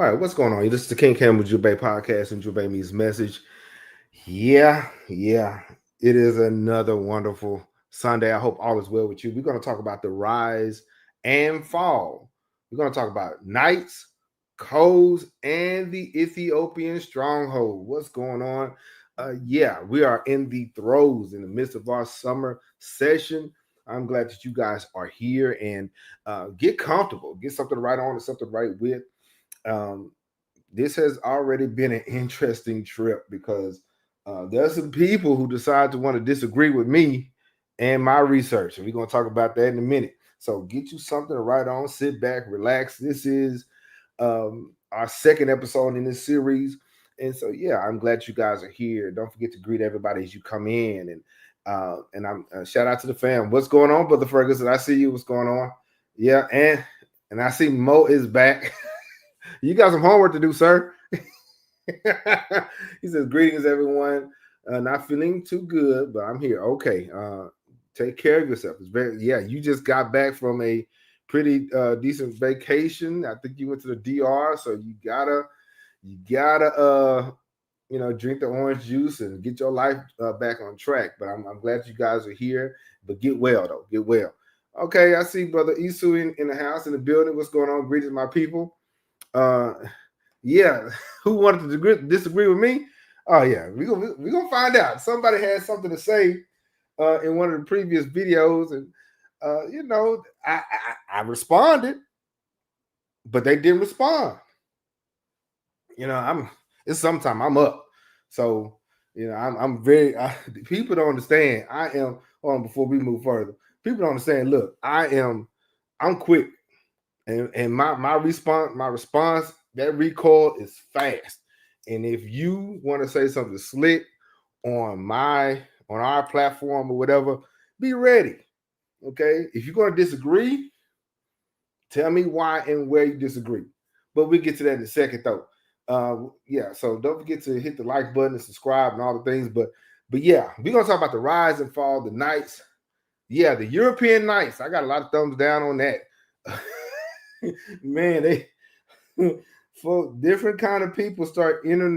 All right, what's going on? This is the King Cam Ujumbe Podcast and Ujumbe Me's message. Yeah, it is another wonderful Sunday. I hope all is well with you. We're going to talk about the rise and fall. We're going to talk about Knights, codes, and the Ethiopian Stronghold. What's going on? We are in the throes, in the midst of our summer session. I'm glad that you guys are here and get comfortable. Get something to write on and something to write with. This has already been an interesting trip because there are some people who decide to want to disagree with me and my research, and we're going to talk about that in a minute. So get you something to write on, sit back, relax. This is our second episode in this series, and so I'm glad you guys are here. Don't forget to greet everybody as you come in, and I'm shout out to the fam. What's going on, Brother Ferguson? I see you. What's going on? Yeah, and I see Mo is back. You got some homework to do, sir. He says, greetings, everyone. Not feeling too good, but I'm here. Okay. Take care of yourself. You just got back from a pretty decent vacation. I think you went to the DR, so you gotta drink the orange juice and get your life back on track. But I'm glad you guys are here. But get well, though. Get well. Okay, I see Brother Isu in the house, in the building. What's going on? Greetings, my people. Who wanted to disagree with me? Oh yeah, we're gonna find out. Somebody had something to say in one of the previous videos, and I responded, but they didn't respond. It's sometime I'm up, so I'm very people don't understand. I am before we move further. People don't understand. Look, I'm quick. And my response, that recoil is fast. And if you want to say something slick on our platform or whatever, be ready. Okay. If you're going to disagree, tell me why and where you disagree. But we'll get to that in a second, though. So don't forget to hit the like button and subscribe and all the things. But we're gonna talk about the rise and fall of the Knights. Yeah, the European Knights. I got a lot of thumbs down on that. Man, they for different kind of people start entering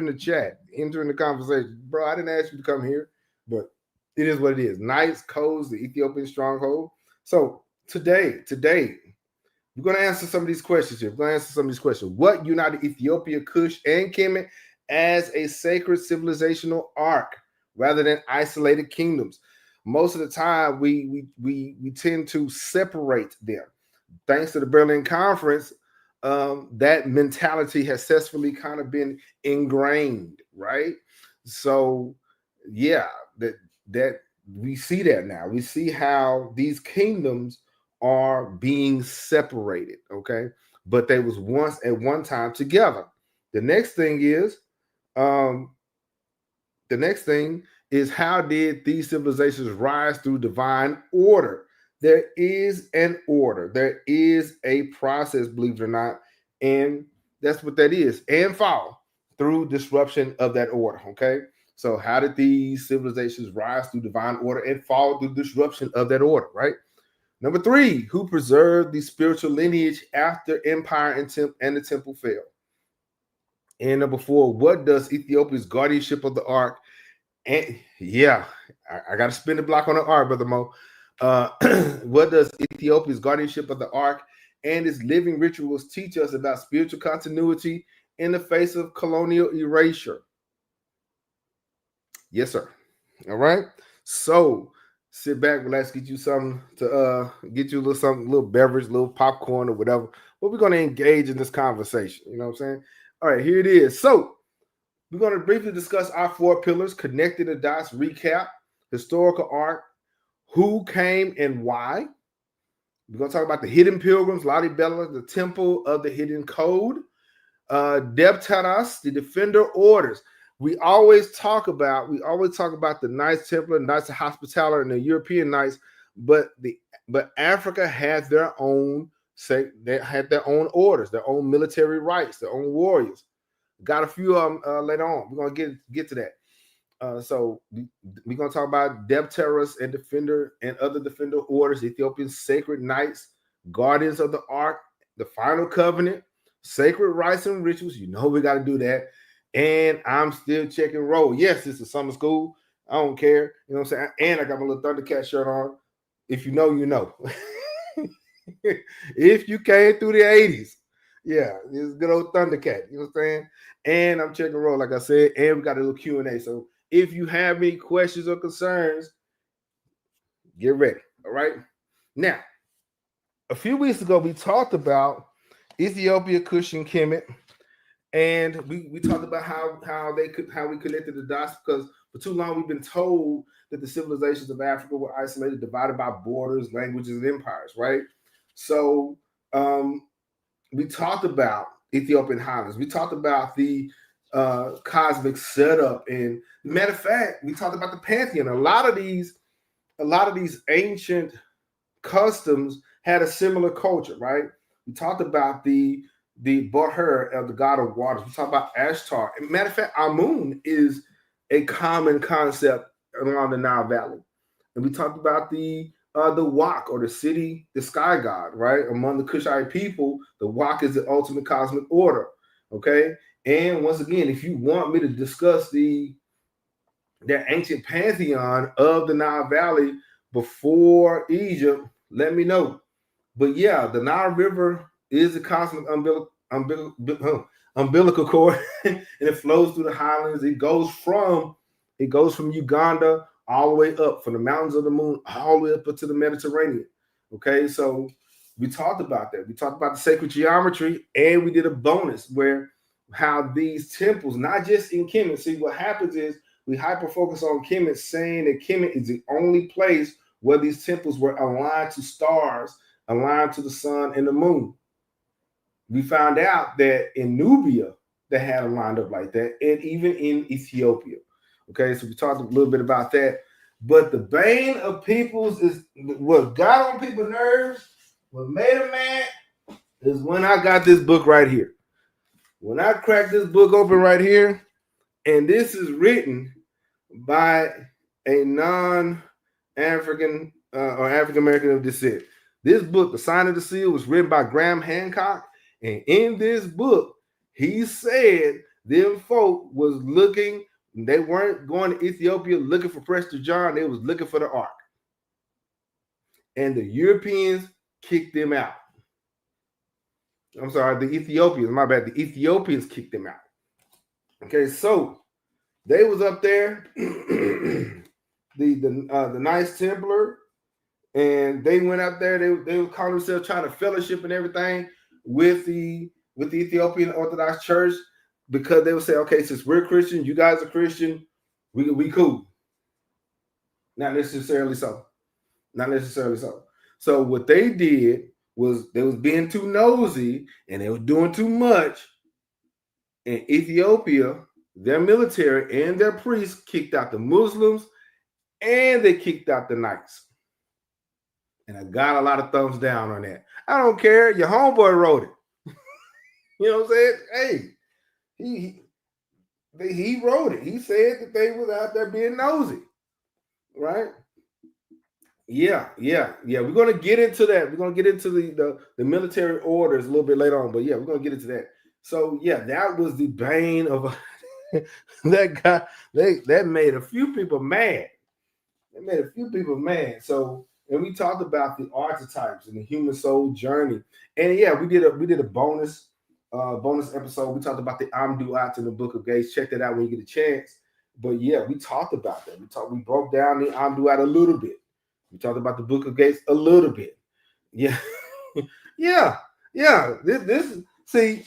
the chat, entering the conversation. Bro, I didn't ask you to come here, but it is what it is. Knights, codes, the Ethiopian Stronghold. So today, we're going to answer some of these questions here. What united Ethiopia, Kush, and Kemet as a sacred civilizational arc rather than isolated kingdoms? Most of the time, we tend to separate them. Thanks to the Berlin Conference, that mentality has successfully kind of been ingrained, right? So, that we see that now. We see how these kingdoms are being separated, okay? But they was once at one time together. The next thing is, how did these civilizations rise through divine order? There is an order. There is a process, believe it or not. And that's what that is. And fall through disruption of that order. Okay. So how did these civilizations rise through divine order and fall through disruption of that order? Right. Number 3, who preserved the spiritual lineage after empire and the temple fell? And number 4, what does Ethiopia's guardianship of the ark? And I got to spin the block on the ark, Brother Mo. What does Ethiopia's guardianship of the ark and its living rituals teach us about spiritual continuity in the face of colonial erasure? Yes, sir. All right. So sit back, relax, get you something to get you a little beverage, a little popcorn or whatever. But we're going to engage in this conversation. You know what I'm saying? All right, here it is. So we're going to briefly discuss our 4 pillars, connecting the dots, recap, historical arc, who came and why. We're going to talk about the hidden pilgrims, Lalibela, the temple of the hidden code, Debteras, the defender orders. We always talk about the Knights Templar, Knights of Hospitality, and the European Knights, but Africa had their own orders, their own military rights, their own warriors. Got a few of them later on. We're gonna get to that. So we're going to talk about Debteras and other defender orders, Ethiopian sacred knights, guardians of the ark, the final covenant. sacred rites and rituals. You know we got to do that. And I'm still checking roll. Yes, it's a summer school. I don't care. You know what I'm saying? And I got my little Thundercat shirt on. If you know, you know. If you came through the 80s, yeah, it's good old Thundercat. You know what I'm saying? And I'm checking roll, like I said, and we got a little Q&A. So if you have any questions or concerns, get ready. All right. Now, a few weeks ago, we talked about Ethiopia, Kush, and Kemet. And we talked about how we connected the dots, because for too long we've been told that the civilizations of Africa were isolated, divided by borders, languages, and empires, right? So we talked about Ethiopian highlands. We talked about the cosmic setup, and matter of fact, we talked about the pantheon. A lot of these ancient customs had a similar culture, right? We talked about the Bahur, the god of waters. We talked about Ashtar. And matter of fact, Amun is a common concept along the Nile Valley. And we talked about the Wak, or the city, the sky god, right? Among the Kushite people, the Wak is the ultimate cosmic order. Okay. And once again, if you want me to discuss that ancient pantheon of the Nile Valley before Egypt, let me know. But yeah, the Nile River is the cosmic umbilical cord, and it flows through the highlands. It goes from Uganda all the way up, from the mountains of the moon all the way up to the Mediterranean. Okay, so we talked about that. We talked about the sacred geometry, and we did a bonus where how these temples, not just in Kemet. See, what happens is we hyper focus on Kemet, saying that Kemet is the only place where these temples were aligned to stars, aligned to the sun and the moon. We found out that in Nubia, they had them lined up like that, and even in Ethiopia. Okay, so we talked a little bit about that. But the bane of peoples is what got on people's nerves, what made them mad, is when I got this book right here. When I cracked this book open right here, and this is written by a non-African or African-American of descent. This book, The Sign of the Seal, was written by Graham Hancock. And in this book, he said them folk was looking, they weren't going to Ethiopia looking for Prester John, they was looking for the Ark. And the Europeans kicked them out. I'm sorry, the Ethiopians, my bad. The Ethiopians kicked them out. Okay, so they was up there, the Knights Templar, and they went up there. They would call themselves trying to fellowship and everything with the Ethiopian Orthodox Church, because they would say, okay, since we're Christian, you guys are Christian, we cool. Not necessarily so. Not necessarily so. So what they did was they was being too nosy, and they were doing too much. In Ethiopia, their military and their priests kicked out the Muslims, and they kicked out the Knights. And I got a lot of thumbs down on that. I don't care. Your homeboy wrote it. You know what I'm saying? Hey, he wrote it. He said that they was out there being nosy, right? Yeah. We're gonna get into that. We're gonna get into the military orders a little bit later on. But yeah, we're gonna get into that. So yeah, that was the bane of that guy. That made a few people mad. It made a few people mad. So, and we talked about the archetypes and the human soul journey. And yeah, we did a bonus episode. We talked about the Amduat in the Book of Gates. Check that out when you get a chance. But yeah, we talked about that. We broke down the Amduat a little bit. We talked about the Book of Gates a little bit. Yeah. yeah. This see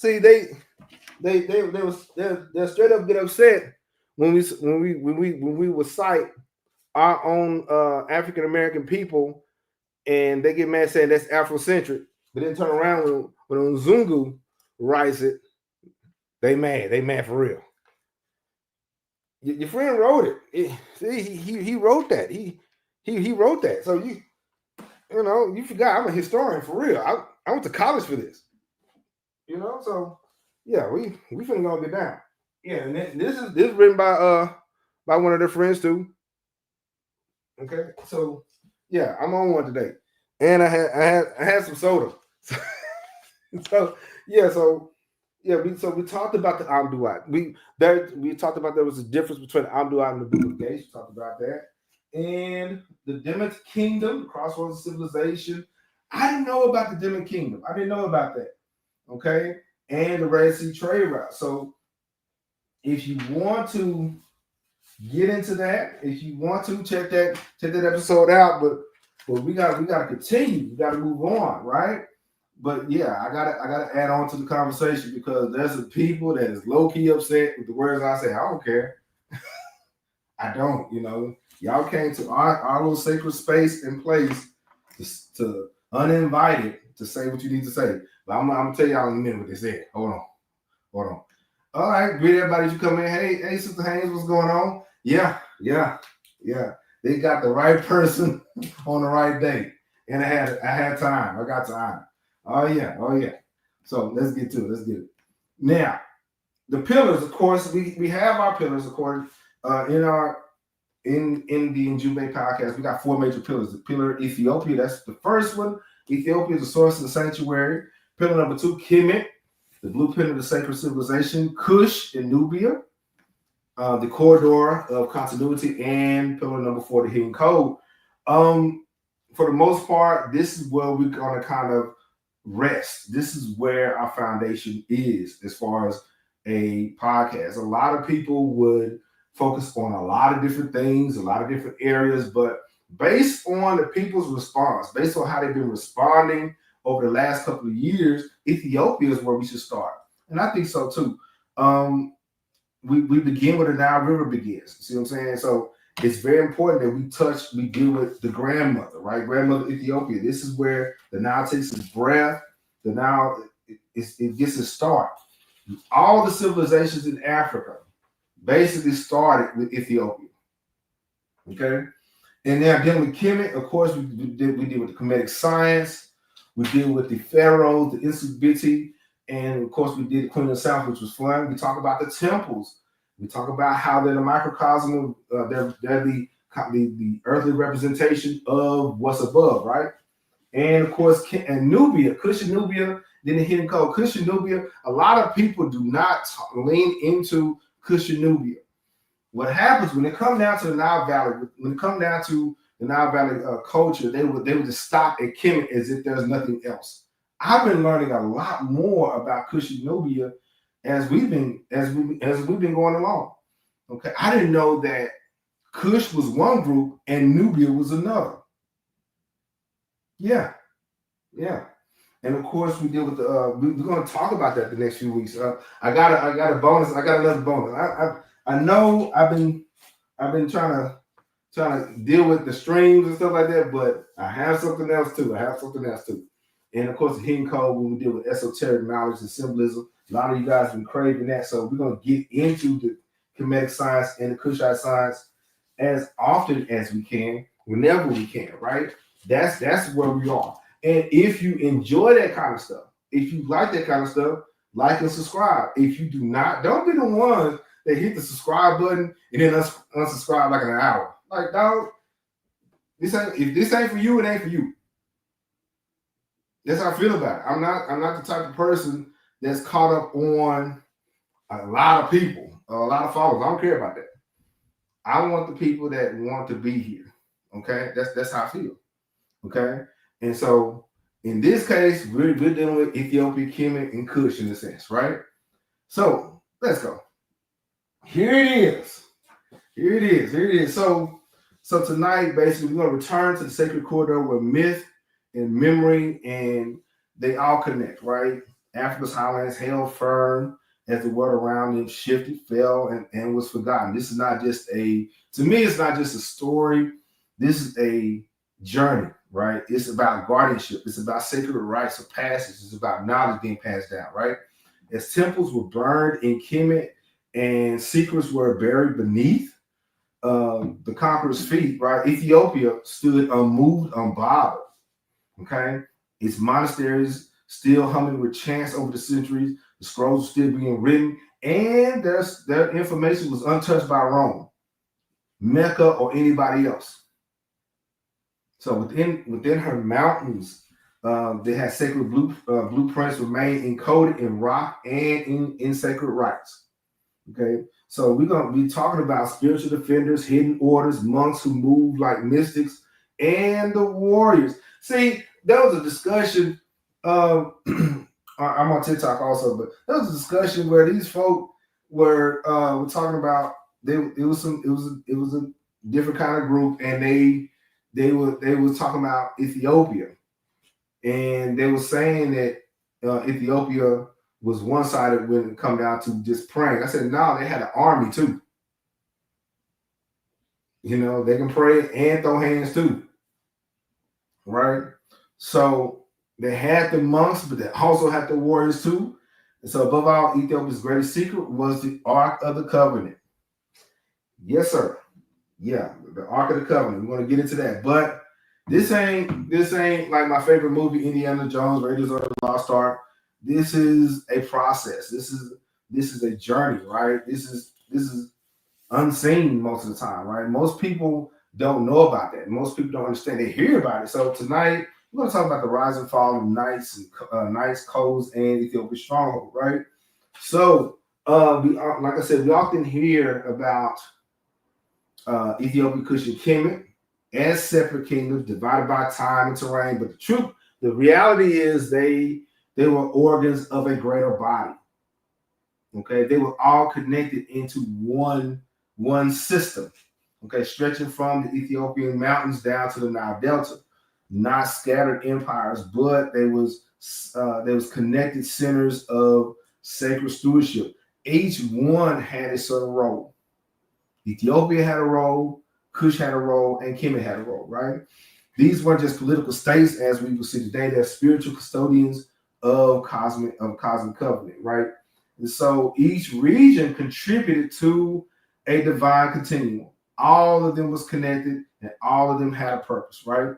they'll straight up get upset when we would cite our own African American people, and they get mad saying that's Afrocentric, but then turn around when Nzungu writes it, they mad for real. Your friend wrote it. He wrote that. He wrote that. So you forgot I'm a historian for real. I went to college for this. So yeah, we finna go get down. Yeah, and this is written by one of their friends too. Okay, so yeah, I'm on one today, and I had some soda. So Yeah, we talked about the Amduat. We talked about there was a difference between the Amduat and the Book of Gates. We talked about that. And the Demet Kingdom, the Crossroads of Civilization. I didn't know about the Demet Kingdom. I didn't know about that. Okay. And the Red Sea trade route. So if you want to get into that, if you want to check that episode out, but we gotta continue. We gotta move on, right? But yeah, I gotta add on to the conversation because there's some people that is low key upset with the words I say. I don't care. I don't. Y'all came to our little sacred space and place to uninvited to say what you need to say. But I'm gonna tell y'all in a minute what they said. Hold on. All right, greet everybody as you come in. Hey, Sister Haynes, what's going on? Yeah. They got the right person on the right day, and I had time. I got time. Oh yeah. So let's get to it. Now, the pillars, of course, we have our pillars, of course, in the Ujumbe podcast. We got 4 major pillars. The pillar Ethiopia, that's the first one. Ethiopia is the source of the sanctuary. Pillar number 2, Kemet, the blueprint of the sacred civilization. Kush in Nubia, the corridor of continuity, and pillar number 4, the hidden code. For the most part, this is where we're gonna kind of rest. This is where our foundation is as far as a podcast. A lot of people would focus on a lot of different things, a lot of different areas, but based on the people's response, based on how they've been responding over the last couple of years, Ethiopia is where we should start. And I think so too. We begin where the Nile River begins. See what I'm saying? So it's very important that we deal with the grandmother, right? Grandmother Ethiopia. This is where the Nile takes its breath. The Nile, it gets its start. All the civilizations in Africa basically started with Ethiopia. Okay? And now dealing with Kemet, of course, we deal with the Kemetic science. We deal with the pharaohs, the Insubiti, and of course, we did the Queen of the South, which was fun. We talk about the temples. We talk about how they're the microcosm of they're the earthly representation of what's above, right? And of course, and Nubia, Kush and Nubia, then the hidden code. Kush and Nubia, a lot of people do not lean into Kush and Nubia. What happens when it comes down to the Nile Valley, when it comes down to the Nile Valley culture, they would just stop at Kemet as if there's nothing else. I've been learning a lot more about Kush and Nubia as we've been going along. Okay, I didn't know that Kush was one group and Nubia was another. Yeah. And of course, we deal with the. We're going to talk about that the next few weeks. I got a bonus. I got another bonus. I know I've been trying to deal with the streams and stuff like that, but I have something else too. And of course, the hidden code, when we deal with esoteric knowledge and symbolism. A lot of you guys have been craving that, so we're going to get into the Kemetic science and the Kushite science as often as we can, whenever we can. Right? That's where we are. And if you enjoy that kind of stuff, if you like that kind of stuff, like and subscribe. If you do not, don't be the ones that hit the subscribe button and then unsubscribe like in an hour. Like, dog, if this ain't for you, it ain't for you. That's how I feel about it. I'm not the type of person that's caught up on a lot of people, a lot of followers. I don't care about that. I want the people that want to be here. Okay, that's how I feel. Okay, and so in this case, we're dealing with Ethiopia, Kemet, and Kush in a sense, right? So let's go. Here it is. So tonight, basically, we're going to return to the sacred corridor where myth and memory and they all connect, right? Africa's highlands held firm as the world around them shifted, fell, and was forgotten. This is not just to me, it's not just a story. This is a journey, right? It's about guardianship. It's about sacred rites of passage. It's about knowledge being passed down, right? As temples were burned in Kemet and secrets were buried beneath the conqueror's feet, right? Ethiopia stood unmoved, unbothered, okay? Its monasteries still humming with chants over the centuries, the scrolls still being written, and their information was untouched by Rome, Mecca, or anybody else. So within her mountains They had sacred blueprints remain encoded in rock and in sacred rites. Okay, so we're going to be talking about spiritual defenders, hidden orders, monks who move like mystics, and the warriors. See, there was a discussion. I'm on TikTok also, but there was a discussion where these folk were talking about it was a different kind of group, and they were talking about Ethiopia, and they were saying that Ethiopia was one-sided when it come down to just praying. I said, no, they had an army too. You know, they can pray and throw hands too, right? So they had the monks, but they also had the warriors too. And so above all, Ethiopia's greatest secret was the Ark of the Covenant. Yes, sir. Yeah, the Ark of the Covenant. We're going to get into that. But this ain't like my favorite movie, Indiana Jones, Raiders of the Lost Ark. This is a process. This is a journey, right? This is unseen most of the time, right? Most people don't know about that. Most people don't understand. They hear about it. So tonight we're going to talk about the rise and fall of Knights, Codes, and Ethiopian Stronghold, right? So like I said, we often hear about Ethiopia, Kush, and Kemet as separate kingdoms divided by time and terrain. But the reality is they were organs of a greater body. Okay, they were all connected into one system. Okay, stretching from the Ethiopian mountains down to the Nile Delta. Not scattered empires, but they was connected centers of sacred stewardship. Each one had a certain role. Ethiopia had a role, Kush had a role, and Kemet had a role, right? These weren't just political states, as we will see today. They're spiritual custodians of cosmic covenant, right? And so each region contributed to a divine continuum. All of them was connected, and all of them had a purpose, right?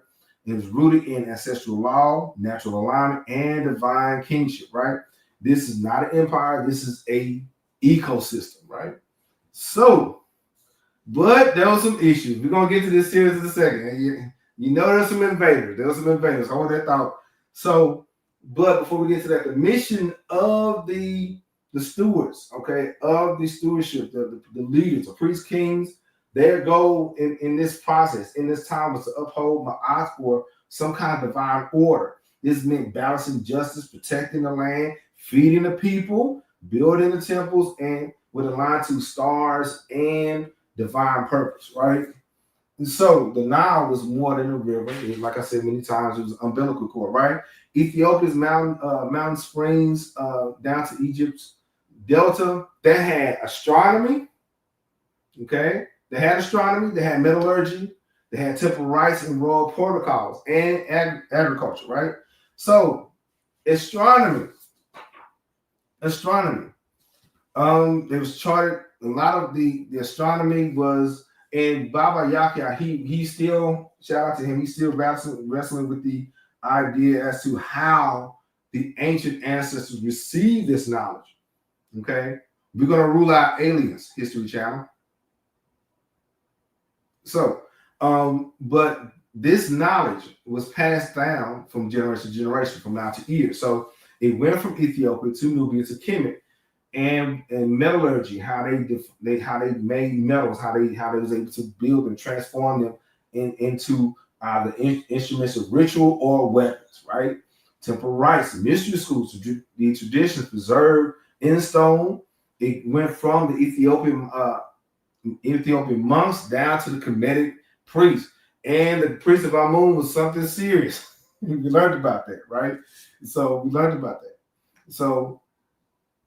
It was rooted in ancestral law, natural alignment, and divine kingship, right? This is not an empire. This is a ecosystem, right? So, but there was some issues. We're going to get to this series in a second. You know there's some invaders. There was some invaders. Hold that thought. So, but before we get to that, the mission of the stewards, okay, of the stewardship, the leaders, the priests, kings, their goal in this process, in this time, was to uphold ma'at, for some kind of divine order. This meant balancing justice, protecting the land, feeding the people, building the temples, and with a line to stars and divine purpose, right? And so the Nile was more than a river. Like I said many times, it was an umbilical cord, right? Ethiopia's mountain springs down to Egypt's delta. They had astronomy, okay? They had astronomy, they had metallurgy, they had temple rites and royal protocols, and agriculture, right? So astronomy. They was charted. A lot of the astronomy was, and Baba Yakia, he still, shout out to him, he's still wrestling with the idea as to how the ancient ancestors received this knowledge. Okay, we're gonna rule out aliens, History Channel. So, but this knowledge was passed down from generation to generation, from now to year. So it went from Ethiopia to Nubia to Kemet, and metallurgy, how they made metals, how they was able to build and transform them into either instruments of ritual or weapons, right? Temple rites, mystery schools, the traditions preserved in stone. It went from the Ethiopian monks down to the Kemetic priests. And the priest of Amun was something serious. We learned about that, right? So we learned about that. So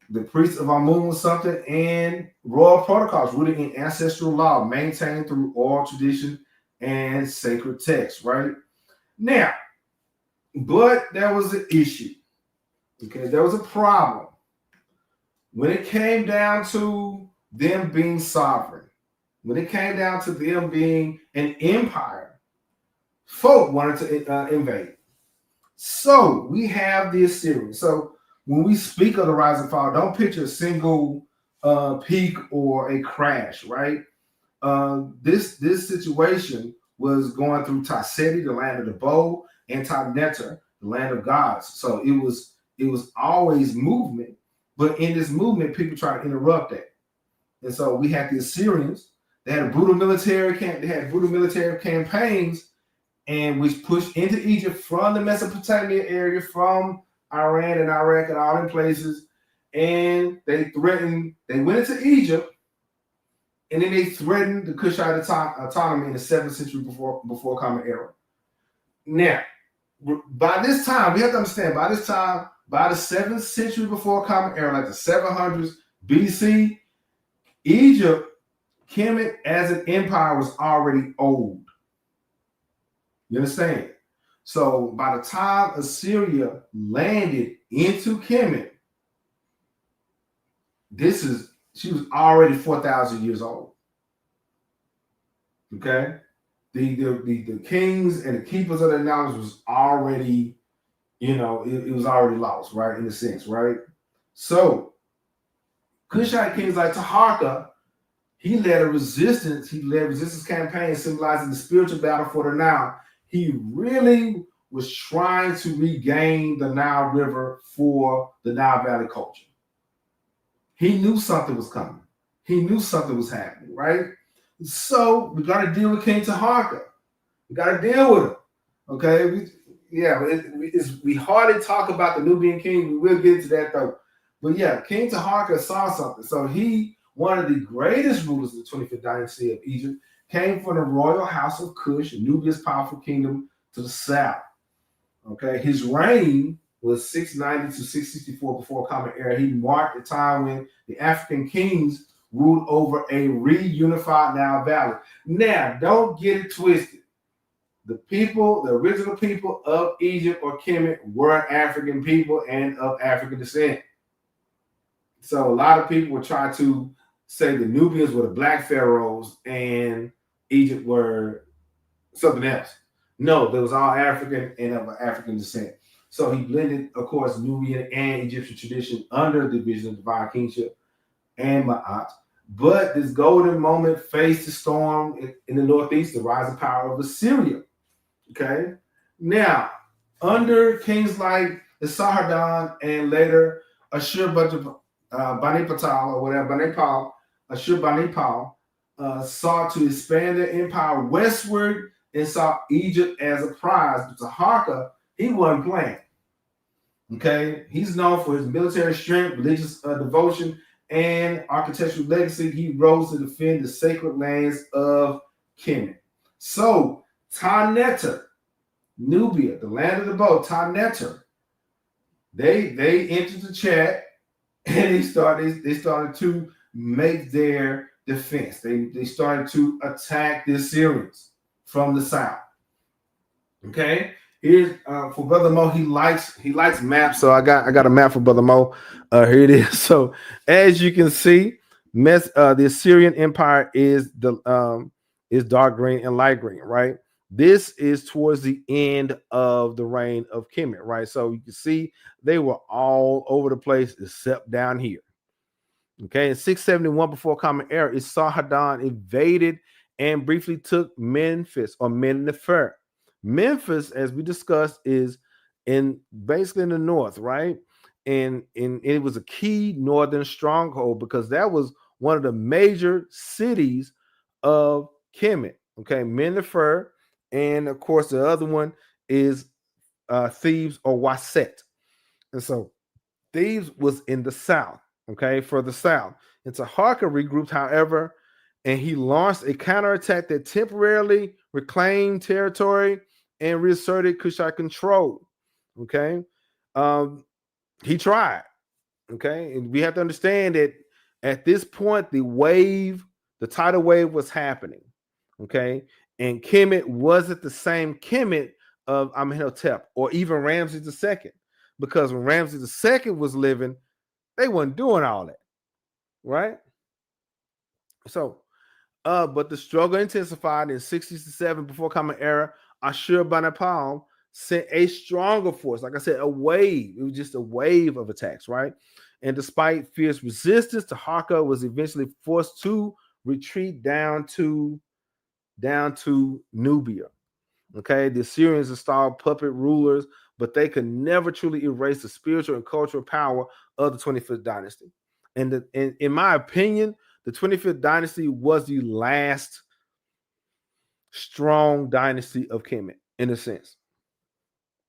the priest of Amun was something, and royal protocols rooted in ancestral law, maintained through oral tradition and sacred texts, right? Now, but there was an issue. Okay, there was a problem. When it came down to them being sovereign, when it came down to them being an empire, folk wanted to invade. So we have the Assyrians. So when we speak of the rise and fall, don't picture a single peak or a crash, right? This situation was going through Taseti, the land of the bow, and Tabneta, the land of gods. So it was always movement, but in this movement, people try to interrupt that. And so we had the Assyrians. They had brutal military campaigns, and which pushed into Egypt from the Mesopotamia area, from Iran and Iraq and all in places. And they went into Egypt, and then they threatened the Kushite autonomy in the 7th century before Common Era. Now, by this time, we have to understand, by the 7th century before Common Era, like the 700s BC, Egypt, Kemet as an empire was already old. You understand? So by the time Assyria landed into Kemet, she was already 4,000 years old. Okay? The kings and the keepers of that knowledge was already, it was already lost, right? In a sense, right? So Kushite kings like Taharka, he led resistance campaign symbolizing the spiritual battle for the Nile. He really was trying to regain the Nile River for the Nile Valley culture. He knew something was coming. He knew something was happening, right? So we got to deal with King Taharka. We got to deal with him. Okay? We hardly talk about the Nubian king. We will get to that though. But yeah, King Taharka saw something. So he, one of the greatest rulers of the 25th dynasty of Egypt, came from the royal house of Kush, Nubia's powerful kingdom to the south. Okay, his reign was 690 to 664 before Common Era. He marked the time when the African kings ruled over a reunified Nile Valley. Now, don't get it twisted. The original people of Egypt or Kemet were African people and of African descent. So a lot of people would try to say the Nubians were the black pharaohs and Egypt were something else. No, they was all African and of African descent. So he blended, of course, Nubian and Egyptian tradition under the division of divine kingship and Ma'at. But this golden moment faced the storm in the northeast, the rising power of Assyria. Okay? Now, under kings like the Sarhadon and later Ashurbanipal, Ashurbanipal sought to expand their empire westward and saw Egypt as a prize. But Taharka, he wasn't playing. Okay, he's known for his military strength, religious devotion, and architectural legacy. He rose to defend the sacred lands of Kemet. So Ta-Neter, Nubia, the land of the bow, Ta-Neter, they entered the chat and they started to make their defense. They started to attack the Assyrians from the south. Okay, here's for Brother Mo. He likes maps, so I got a map for Brother Mo. Here it is. So as you can see, the Assyrian Empire is dark green and light green, right? This is towards the end of the reign of Kemet, right? So you can see they were all over the place except down here. Okay, in 671 before Common Era, Esarhaddon invaded and briefly took Memphis or Men-Nefer. Memphis, as we discussed, is basically in the north, right? And it was a key northern stronghold because that was one of the major cities of Kemet. Okay, Men-Nefer, and of course the other one is Thebes or Waset. And so Thebes was in the south. Okay, further south. And Taharka regrouped, however, and he launched a counterattack that temporarily reclaimed territory and reasserted Kushite control. Okay, he tried. Okay, and we have to understand that at this point, the tidal wave was happening. Okay, and Kemet wasn't the same Kemet of Amenhotep or even Ramses II, because when Ramses II was living, they weren't doing all that, right? So, but the struggle intensified in 667 before Common Era. Ashurbanipal sent a stronger force, like I said, a wave. It was just a wave of attacks, right? And despite fierce resistance, Taharka was eventually forced to retreat down to Nubia. Okay, the Assyrians installed puppet rulers but they could never truly erase the spiritual and cultural power of the 25th dynasty. And in my opinion, the 25th dynasty was the last strong dynasty of Kemet, in a sense.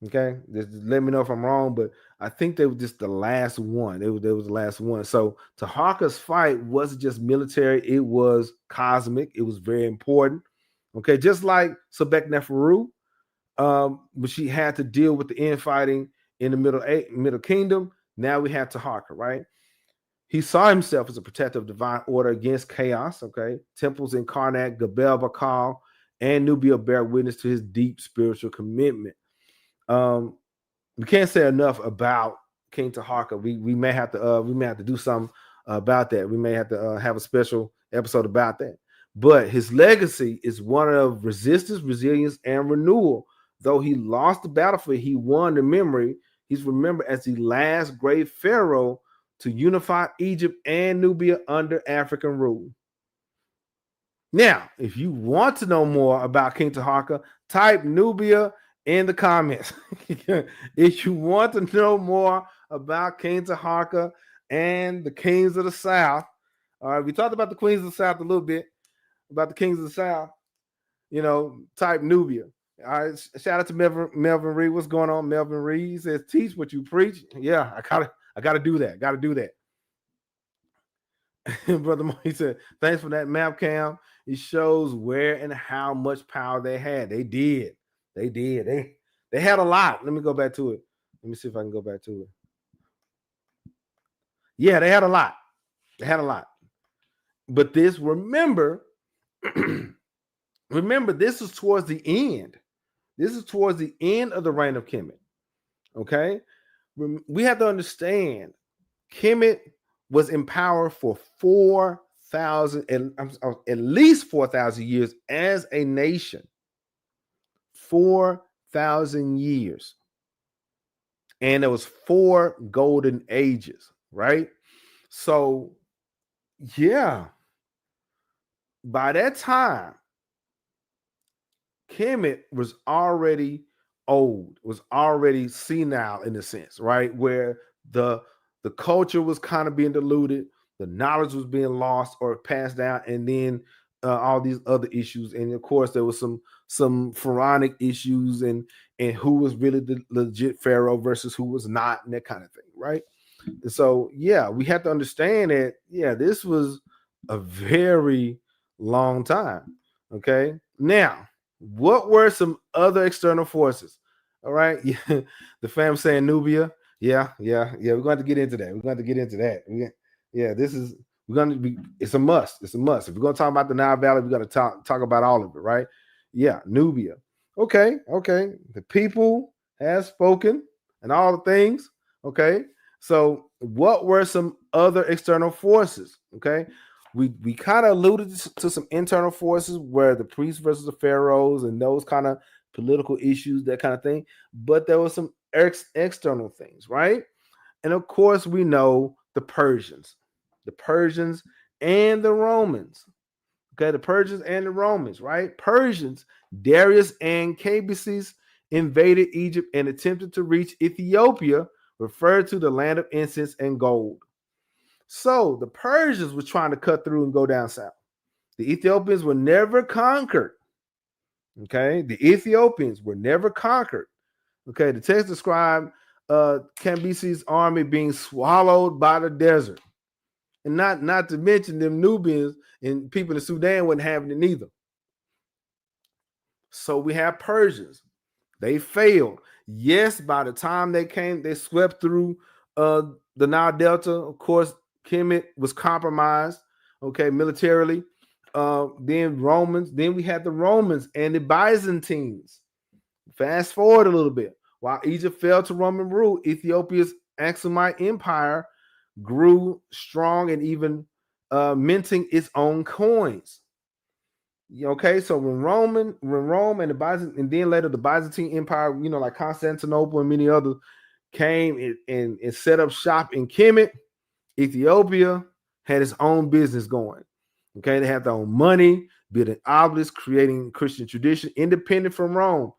Okay, just let me know if I'm wrong, but I think they were just the last one. They was the last one. So Taharka's fight wasn't just military; it was cosmic. It was very important. Okay, just like Sebek Neferu, but she had to deal with the infighting in the Middle Kingdom. Now we have Taharka, right? He saw himself as a protector of divine order against chaos. Okay, temples in Karnak, Gebel Bakal, and Nubia bear witness to his deep spiritual commitment. We can't say enough about King Taharka. We may have to do something about that. We may have to have a special episode about that. But his legacy is one of resistance, resilience, and renewal. Though he lost the battlefield, he won the memory. He's remembered as the last great pharaoh to unify Egypt and Nubia under African rule. Now, if you want to know more about King Taharka, type Nubia in the comments. If you want to know more about King Taharka and the kings of the South, all right, we talked about the queens of the South a little bit, about the kings of the South, type Nubia. All right, shout out to Melvin Reed. What's going on, Melvin Reed? Says, teach what you preach. Yeah, I gotta do that. Gotta do that. Brother Mo, he said, thanks for that map, Cam. It shows where and how much power they had. They did. They had a lot. Let me go back to it. Let me see if I can go back to it. Yeah, they had a lot. But remember, this is towards the end. This is towards the end of the reign of Kemet. Okay? We have to understand Kemet was in power for 4,000, at least 4,000 years as a nation. 4,000 years. And there was 4 golden ages, right? So, yeah. By that time, Kemet was already old, was already senile in a sense, right? Where the culture was kind of being diluted, the knowledge was being lost or passed down, and then all these other issues. And of course, there was some pharaonic issues and who was really the legit pharaoh versus who was not, and that kind of thing, right? And so, yeah, we have to understand that, yeah, this was a very long time. Okay. Now, what were some other external forces? All right. Yeah, the fam saying Nubia. Yeah. We're going to get into that. It's a must. If we're going to talk about the Nile Valley, we're going to talk about all of it, right? Yeah, Nubia. Okay. The people have spoken and all the things. Okay. So what were some other external forces? Okay. We kind of alluded to some internal forces where the priests versus the pharaohs and those kind of political issues, that kind of thing. But there was some external things, right? And of course, we know the Persians and the Romans. Okay, the Persians and the Romans, right? Persians, Darius and Cambyses invaded Egypt and attempted to reach Ethiopia, referred to the land of incense and gold. So the Persians were trying to cut through and go down south. The Ethiopians were never conquered. Okay, the Ethiopians were never conquered. Okay, the text described Cambyses' army being swallowed by the desert. And not to mention them Nubians and people in Sudan wasn't having it neither. So we have Persians. They failed. Yes, by the time they came, they swept through the Nile Delta. Of course, Kemet was compromised, okay, militarily. Then we had the Romans and the Byzantines. Fast forward a little bit. While Egypt fell to Roman rule, Ethiopia's Aksumite Empire grew strong and even minting its own coins. Okay, so when Rome and the Byzantine, and then later the Byzantine Empire, like Constantinople and many others, came and set up shop in Kemet, Ethiopia had its own business going. Okay, they had their own money, building obelisks, creating Christian tradition, independent from Rome.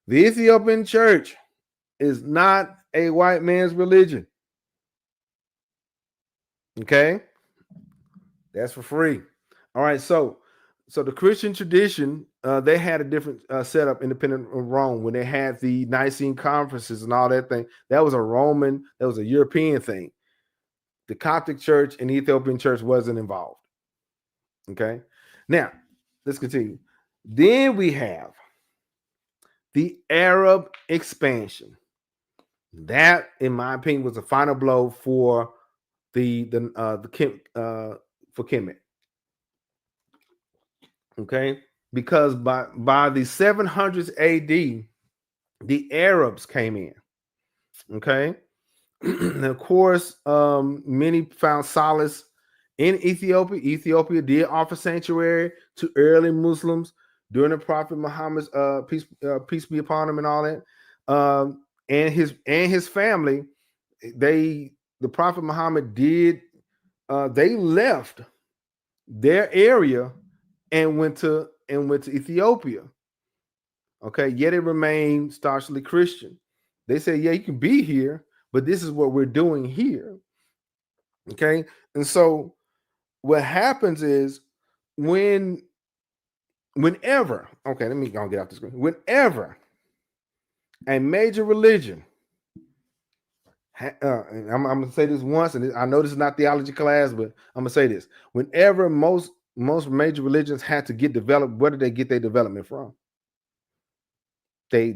The Ethiopian church is not a white man's religion. Okay, that's for free. All right, so the Christian tradition, they had a different setup independent of Rome when they had the Nicene conferences and all that thing. That was a European thing. The Coptic church and the Ethiopian church wasn't involved. Okay, now let's continue. Then we have the Arab expansion. That, in my opinion, was the final blow for for Kemet. Okay, because by the 700s AD, the Arabs came in. Okay, and of course, many found solace in Ethiopia. Ethiopia did offer sanctuary to early Muslims during the Prophet Muhammad's peace be upon him and all that. And his family, the Prophet Muhammad did. They left their area and went to Ethiopia. Okay, yet it remained staunchly Christian. They said, yeah, you can be here, but this is what we're doing here. Okay, and so what happens is whenever, okay, let me go and get off the screen. Whenever a major religion, and I'm going to say this once, and I know this is not theology class, but I'm going to say this. Whenever most major religions had to get developed, where did they get their development from? They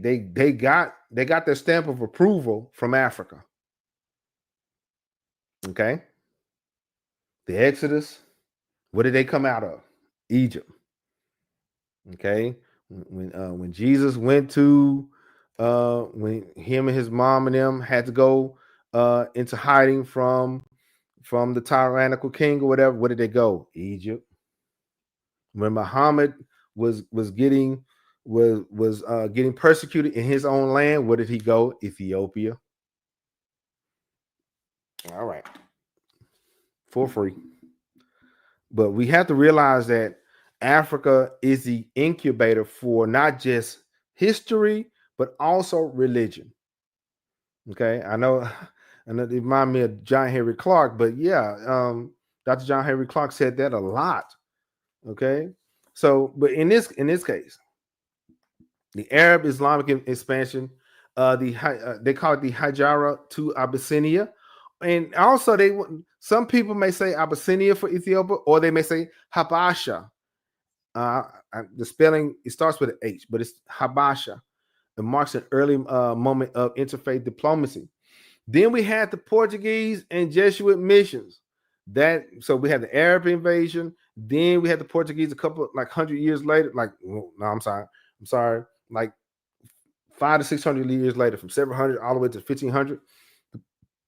got their stamp of approval from Africa. Okay. The Exodus, what did they come out of? Egypt. Okay. When Jesus went to when him and his mom and them had to go into hiding from the tyrannical king or whatever, where did they go? Egypt. When Muhammad was getting persecuted in his own land, where did he go? Ethiopia. All right. For free. But we have to realize that Africa is the incubator for not just history, but also religion. Okay. I know it reminds me of John Henry Clark, but yeah, Dr. John Henry Clark said that a lot. Okay. So, but in this case, the Arab Islamic expansion, they call it the Hijra to Abyssinia. And also, some people may say Abyssinia for Ethiopia, or they may say Habasha. The spelling, it starts with an H, but it's Habasha. It marks an early moment of interfaith diplomacy. Then we had the Portuguese and Jesuit missions. So we had the Arab invasion. Then we had the Portuguese a couple, like 100 years later. I'm sorry, like 500 to 600 years later, from 700 all the way to 1500.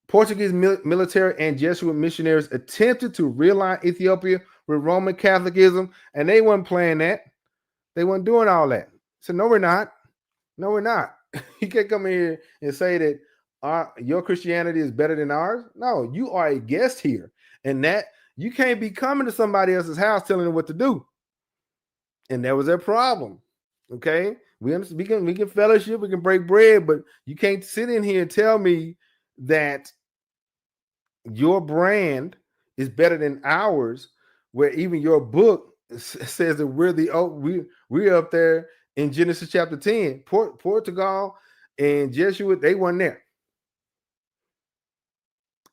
Portuguese military and Jesuit missionaries attempted to realign Ethiopia with Roman Catholicism, and they weren't playing that. They weren't doing all that. So no, we're not. No, we're not. You can't come here and say that your Christianity is better than ours. No, you are a guest here, and that you can't be coming to somebody else's house telling them what to do. And that was their problem. Okay, we can fellowship, we can break bread, but you can't sit in here and tell me that your brand is better than ours, where even your book says that we're up there in Genesis chapter 10. Portugal and Jesuit, they weren't there.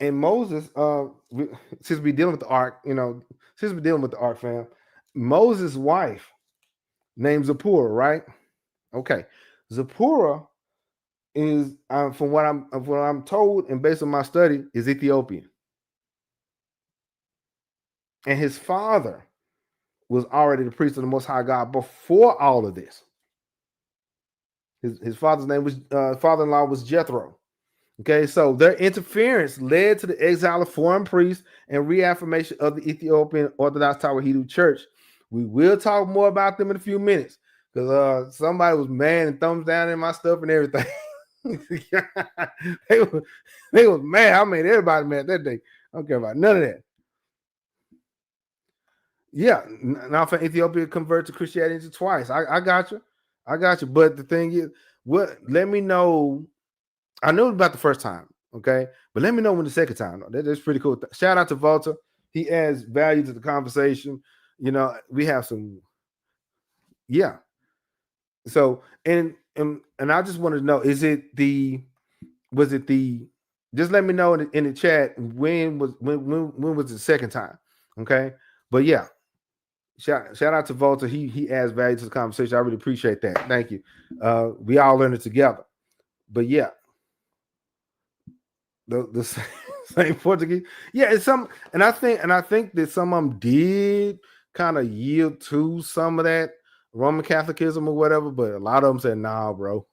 And Moses, since we're dealing with the ark, fam, Moses' wife named Zipporah, right? Okay, Zipporah is from what I'm told and based on my study is Ethiopian, and his father was already the priest of the Most High God before all of this. His father's name was father-in-law was Jethro. Okay, so their interference led to the exile of foreign priests and reaffirmation of the Ethiopian Orthodox Tawahedo Church. We will talk more about them in a few minutes because somebody was mad and thumbs down in my stuff and everything. they was mad. I made everybody mad that day. I don't care about none of that. Yeah, now for Ethiopia convert to Christianity twice. I got you. But the thing is, let me know I knew about the first time, okay? But let me know when the second time. That's pretty cool. Shout out to Volta. He adds value to the conversation. We have some, yeah. So and I just wanted to know, was it the just let me know in the chat when was the second time, okay? But yeah, shout out to Volta. He adds value to the conversation. I really appreciate that. Thank you. We all learn it together. But yeah, the same Portuguese. Yeah, it's some, and I think that some of them did kind of yield to some of that Roman Catholicism or whatever, but a lot of them said, nah, bro.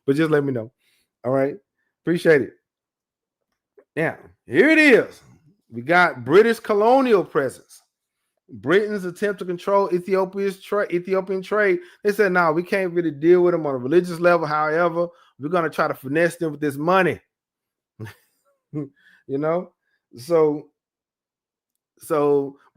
But just let me know. All right. Appreciate it. Now, here it is. We got British colonial presence. Britain's attempt to control Ethiopian trade. They said, no, we can't really deal with them on a religious level. However, we're going to try to finesse them with this money. So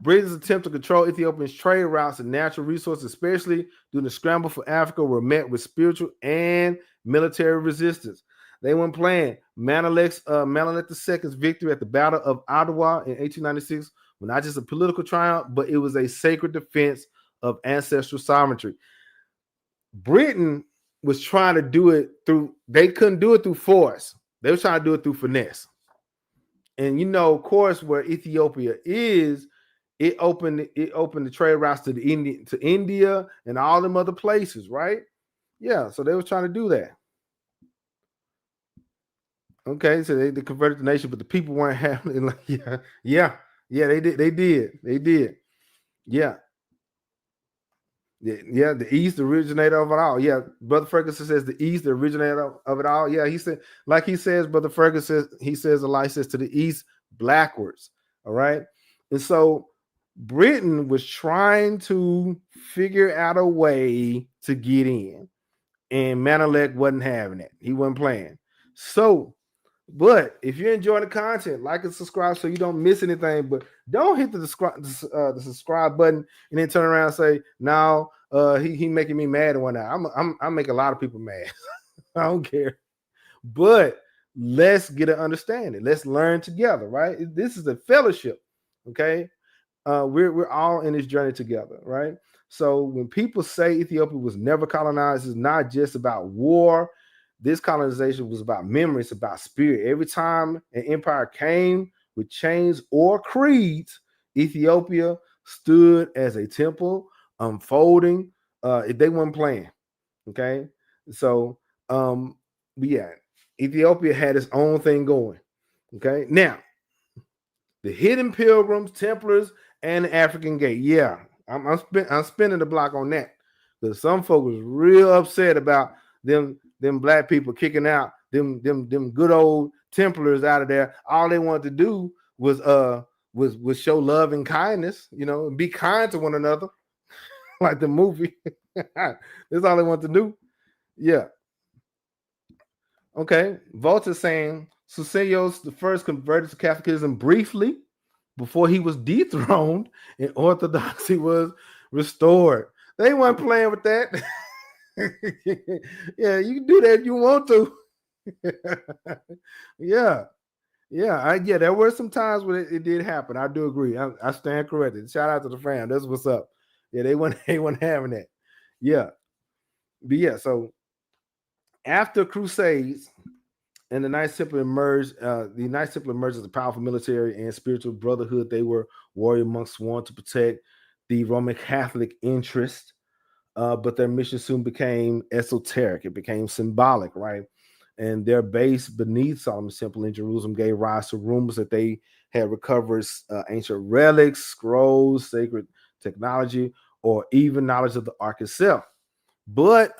Britain's attempt to control Ethiopia's trade routes and natural resources, especially during the scramble for Africa, were met with spiritual and military resistance. They weren't playing. Menelik II's victory at the Battle of Ottawa in 1896 was not just a political triumph, but it was a sacred defense of ancestral sovereignty. Britain was trying to do it they couldn't do it through force. They were trying to do it through finesse. And of course, where Ethiopia is, it opened the trade routes to India and all them other places, right? Yeah, so they were trying to do that. Okay, so they converted the nation, but the people weren't having it. Like, yeah, they did. Yeah. Yeah, the East originator of it all. Yeah, Brother Ferguson says the East the originator of it all. Yeah, he said, like he says, Brother Ferguson, he says, Eli says to the East backwards. All right. And so Britain was trying to figure out a way to get in, and Menelik wasn't having it. He wasn't playing. So, but if you're enjoying the content, like and subscribe so you don't miss anything. But don't hit the subscribe button and then turn around and say, "No, he making me mad and whatnot." I'm making a lot of people mad. I don't care. But let's get an understanding. Let's learn together, right? This is a fellowship. Okay, we're all in this journey together, right? So when people say Ethiopia was never colonized, it's not just about war. This colonization was about memory. It's about spirit. Every time an empire came with chains or creeds, Ethiopia stood as a temple unfolding. They weren't playing. Okay. So, yeah, Ethiopia had its own thing going. Okay. Now, the hidden pilgrims, Templars, and the African Gate. Yeah, I'm spinning the block on that because some folks was real upset about them black people kicking out them good old Templars out of there. All they wanted to do was show love and kindness, and be kind to one another, like the movie. That's all they want to do. Yeah. Okay. Volta saying Susenyos the first converted to Catholicism briefly before he was dethroned and orthodoxy was restored. They weren't playing with that. Yeah, you can do that if you want to. Yeah. There were some times when it did happen. I do agree. I stand corrected. Shout out to the fam. That's what's up. Yeah, they weren't having that. Yeah. But yeah, so after Crusades and the Knights Templar emerged, as a powerful military and spiritual brotherhood. They were warrior monks sworn to protect the Roman Catholic interest. But their mission soon became esoteric. It became symbolic, right? And their base beneath Solomon's Temple in Jerusalem gave rise to rumors that they had recovered ancient relics, scrolls, sacred technology, or even knowledge of the Ark itself. But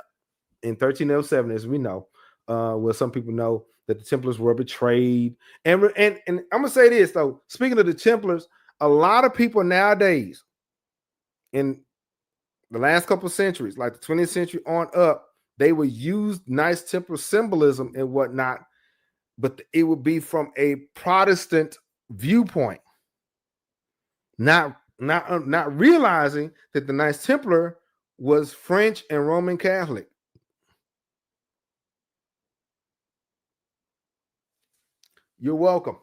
in 1307, as we know, where some people know that the Templars were betrayed. And I'm going to say this, though. Speaking of the Templars, a lot of people nowadays in the last couple of centuries, like the 20th century on up, they would use Knights Templar symbolism and whatnot, but it would be from a Protestant viewpoint, not realizing that the Knights Templar was French and Roman Catholic. You're welcome.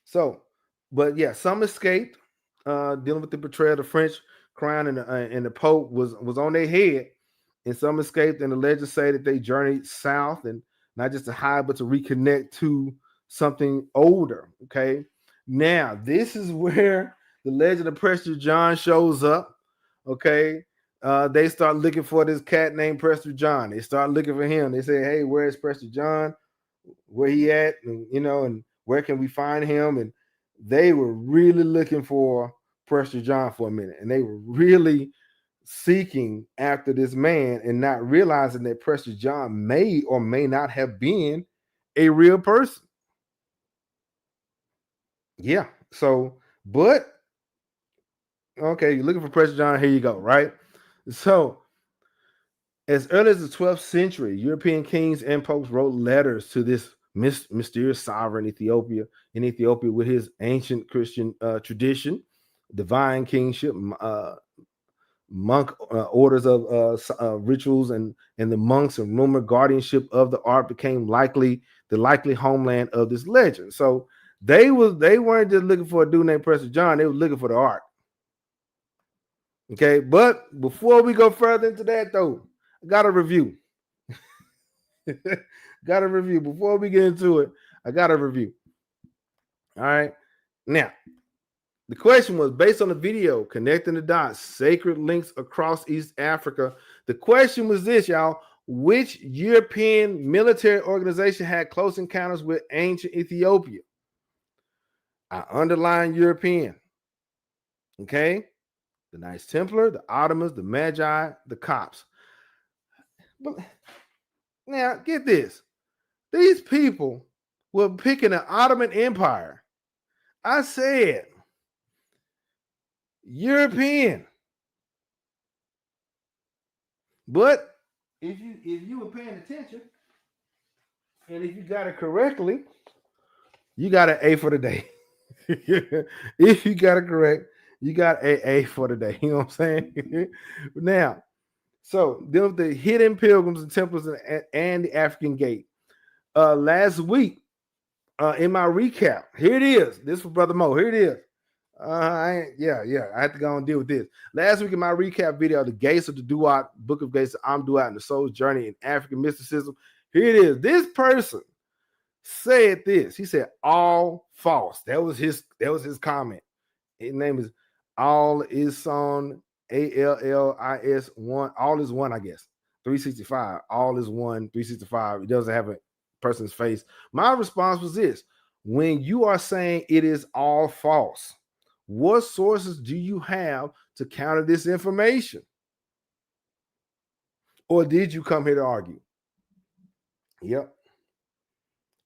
So, but yeah, some escaped, dealing with the betrayal of the French crown, and the Pope was on their head, and some escaped. And the legends say that they journeyed south, and not just to hide, but to reconnect to something older. Okay, now this is where the legend of Prester John shows up. Okay, they start looking for this cat named Prester John. They start looking for him. They say, "Hey, where's Prester John? Where he at? And, and where can we find him?" And they were really looking for Prester John for a minute, and they were really seeking after this man, and not realizing that Prester John may or may not have been a real person. Yeah. So, but okay, you're looking for Prester John. Here you go. Right. So, as early as the 12th century, European kings and popes wrote letters to this mysterious sovereign in Ethiopia with his ancient Christian tradition, divine kingship, monk orders of rituals, and the monks and rumored guardianship of the art became the likely homeland of this legend. So they weren't just looking for a dude named Prester John; they were looking for the art. Okay, but before we go further into that, though, I got a review. Got a review. Before we get into it, I got a review. All right. Now, the question was based on the video, Connecting the Dots, Sacred Links Across East Africa. The question was this, y'all. Which European military organization had close encounters with ancient Ethiopia? I underline European. Okay. The Knights Templar, the Ottomans, the Magi, the Copts. But now, get this. These people were picking the Ottoman Empire. I said European. But if you were paying attention, and if you got it correctly, you got an A for the day. If you got it correct, you got A for the day. You know what I'm saying? Now, so dealing with the hidden pilgrims and temples and the African gate. Last week, in my recap, here it is. This for Brother Mo. Here it is. I had to go and deal with this. Last week in my recap video, the Gates of the Duat, Book of Gates of Amduat, and the Soul's Journey in African Mysticism. Here it is. This person said this. He said, all false. That was his comment. His name is All Is on ALLIS1. All is one, I guess. 365. All is one, 365. It doesn't have a person's face. My response was this: when you are saying it is all false, what sources do you have to counter this information? Or did you come here to argue? Yep.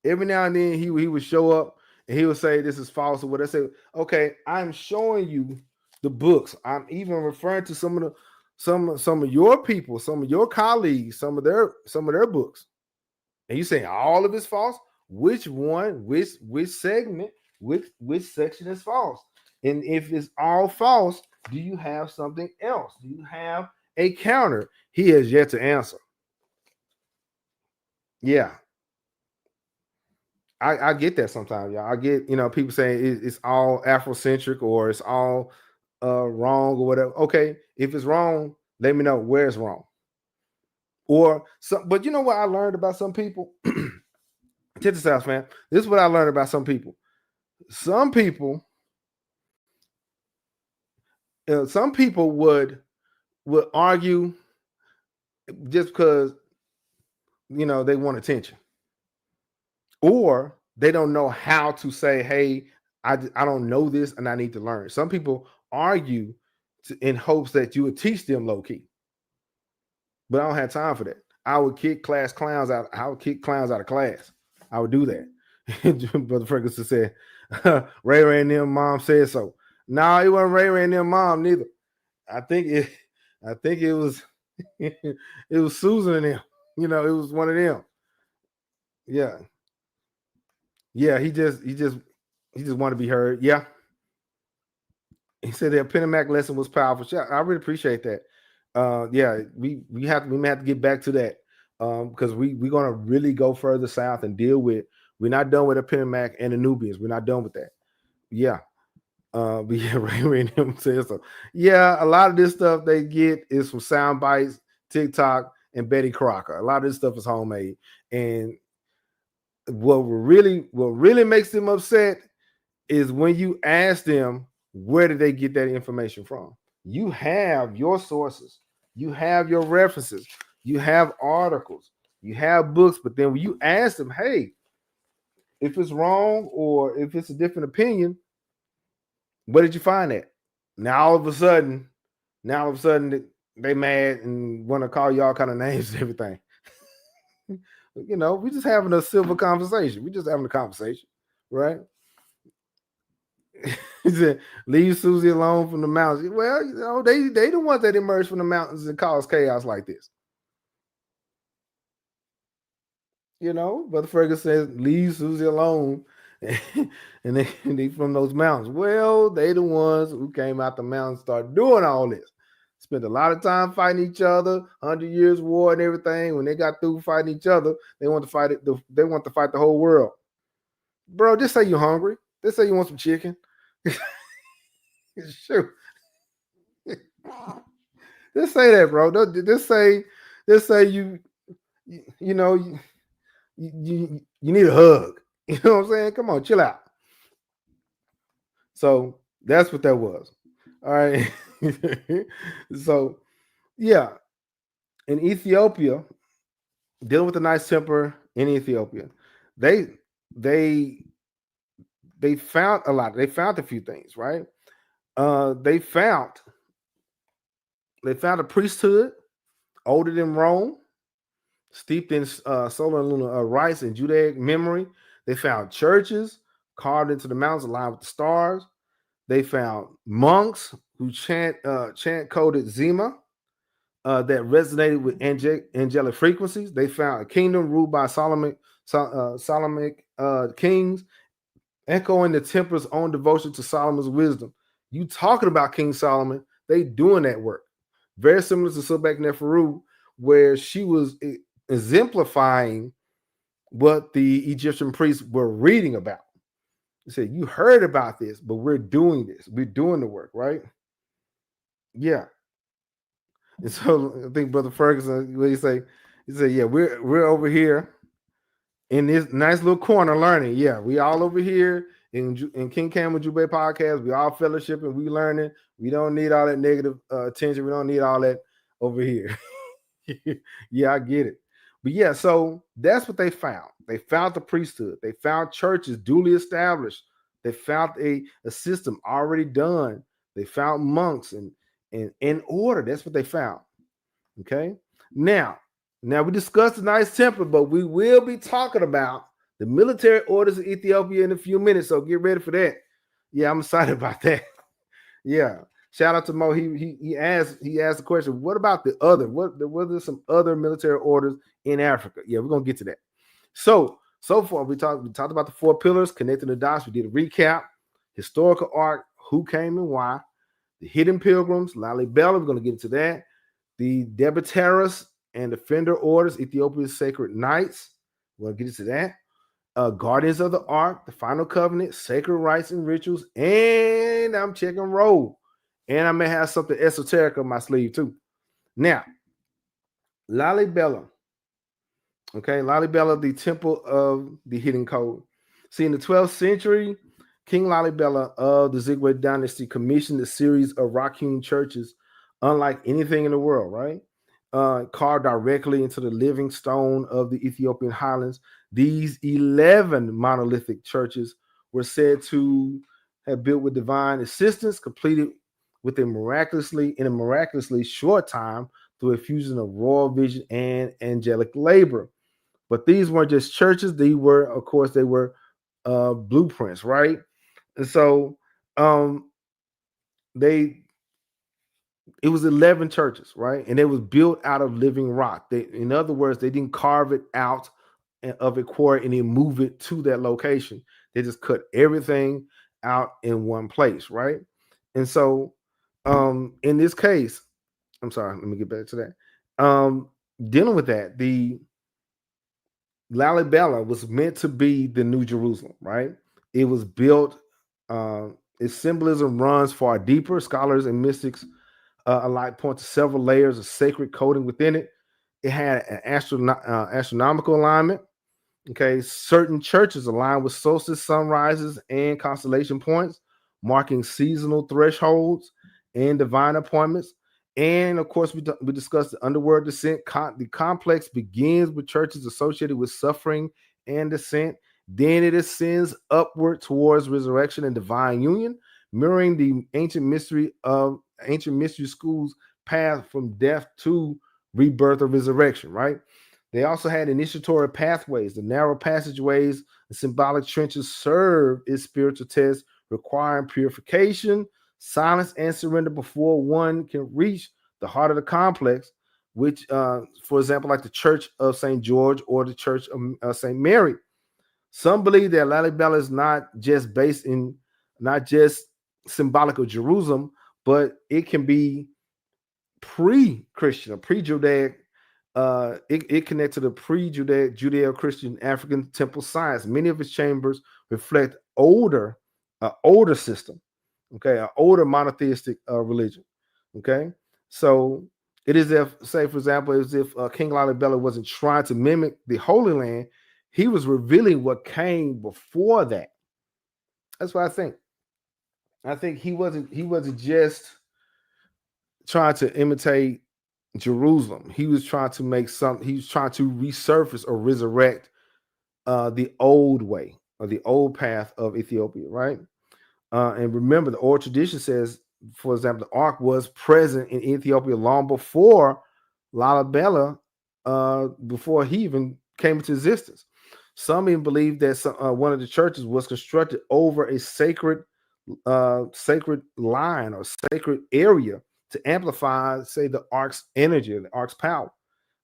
Every now and then he would show up and he would say this is false or what. I say, okay, I'm showing you the books. I'm even referring to some of your people, some of your colleagues, some of their books. And you saying all of it's false? Which one, which segment, which section is false? And if it's all false, do you have something else? Do you have a counter? He has yet to answer. Yeah. I get that sometimes, y'all. I get, people saying it's all Afrocentric or it's all wrong or whatever. Okay, if it's wrong, let me know where it's wrong. Or some, but you know what I learned about some people? Check this out, man. This is what I learned about some people. Some people would argue just because they want attention, or they don't know how to say, hey, I don't know this and I need to learn. Some people argue in hopes that you would teach them low key, but I don't have time for that. I would kick clowns out. I would kick clowns out of class. I would do that. Brother Ferguson said, Ray Ray and them mom said so. No, it wasn't Ray Ray and them mom neither. I think it was it was Susan and them. It was one of them. Yeah. Yeah, he just wanted to be heard. Yeah. He said the Pentamak lesson was powerful. I really appreciate that. Yeah, we may have to get back to that because we're gonna really go further south and deal with We're not done with the Penmac and the Nubians. We're not done with that. Yeah. But yeah, Ray him says so. Yeah, a lot of this stuff they get is from sound bites, TikTok, and Betty Crocker. A lot of this stuff is homemade. And what really makes them upset is when you ask them where did they get that information from. You have your sources, you have your references, you have articles, you have books, but then when you ask them, hey, if it's wrong or if it's a different opinion, where did you find that? Now all of a sudden they mad and want to call you all kind of names and everything. You know, we just having a civil conversation. We just having a conversation, right? He said, leave Susie alone from the mountains. Well, you know, they the ones that emerge from the mountains and cause chaos like this. You know, Brother Ferguson says, leave Susie alone. and they from those mountains. Well, they the ones who came out the mountains, started doing all this. Spent a lot of time fighting each other, 100 years war and everything. When they got through fighting each other, they want to fight it. They want to fight the whole world. Bro, just say you're hungry. Just say you want some chicken. Shoot. Just say that, bro. Just say you need a hug. You know what I'm saying? Come on, chill out. So that's what that was. All right. So yeah, in Ethiopia, dealing with the Knights Templar in Ethiopia, they found a lot. They found a few things, right? They found a priesthood older than Rome, steeped in solar and lunar rites and Judaic memory. They found churches carved into the mountains aligned with the stars. They found monks who chant coded Zima that resonated with angelic frequencies. They found a kingdom ruled by Solomonic kings, echoing the Templars' own devotion to Solomon's wisdom. You talking about King Solomon, they doing that work. Very similar to Sobek Neferu, where she was exemplifying what the Egyptian priests were reading about. He said, you heard about this, but we're doing this. We're doing the work, right? Yeah. And so I think Brother Ferguson, what he say? He said, yeah, we're over here in this nice little corner learning. Yeah, we all over here in King Cam Ujumbe Podcast. We all fellowshipping, we learning. We don't need all that negative attention. We don't need all that over here. Yeah, I get it. But yeah, so that's what they found. They found the priesthood. They found churches duly established. They found a system already done. They found monks and in order. That's what they found. Okay. Now we discussed the Knights Templar, but we will be talking about the military orders of Ethiopia in a few minutes. So get ready for that. Yeah, I'm excited about that. Yeah. Shout out to Mo. He asked the question, what about the other? What are some other military orders in Africa? Yeah, we're gonna get to that. So far we talked about the 4 pillars, connecting the dots. We did a recap, historical arc, who came and why, the hidden pilgrims, Lalibela, we're gonna get into that, the Debteras and Defender orders, Ethiopia's sacred knights. We're gonna get into that. Guardians of the Ark, the Final Covenant, sacred rites and rituals, and I'm checking roll. And I may have something esoteric on my sleeve too. Now, Lalibela. Okay, Lalibela, the temple of the hidden code. See, in the 12th century, King Lalibela of the Zigwe dynasty commissioned a series of rock-hewn churches unlike anything in the world, right? Carved directly into the living stone of the Ethiopian highlands. These 11 monolithic churches were said to have built with divine assistance, completed in a miraculously short time through a fusion of royal vision and angelic labor. But these weren't just churches; they were blueprints, right? And so it was 11 churches, right? And it was built out of living rock. In other words, they didn't carve it out of a quarry and then move it to that location. They just cut everything out in one place, right? And so in this case, I'm sorry, let me get back to that. Dealing with that, Lalibela was meant to be the New Jerusalem, right? It was built. Its symbolism runs far deeper. Scholars and mystics alike point to several layers of sacred coding within it. It had an astronomical alignment. Okay, certain churches align with solstice sunrises and constellation points, marking seasonal thresholds and divine appointments. And of course, we discussed the underworld descent. The complex begins with churches associated with suffering and descent. Then it ascends upward towards resurrection and divine union, mirroring the ancient mystery schools path from death to rebirth or resurrection, right? They also had initiatory pathways. The narrow passageways and symbolic trenches serve as spiritual tests, requiring purification, silence, and surrender before one can reach the heart of the complex, which, for example, like the Church of St. George or the Church of St. Mary. Some believe that Lalibela is not just symbolic of Jerusalem, but it can be pre-Christian or pre-Judaic. It connects to the Judeo-Christian African temple science. Many of its chambers reflect older system, okay, an older monotheistic religion, okay. So it is if, say, for example, as if King Lalibela wasn't trying to mimic the Holy Land, he was revealing what came before that. That's what I think. I think he wasn't just trying to imitate Jerusalem. He was trying to make he was trying to resurface or resurrect the old way or the old path of Ethiopia, right? And remember, the oral tradition says, for example, the ark was present in Ethiopia long before Lalibela, before he even came into existence. Some even believe that one of the churches was constructed over a sacred line or sacred area to amplify, say, the ark's energy, the ark's power.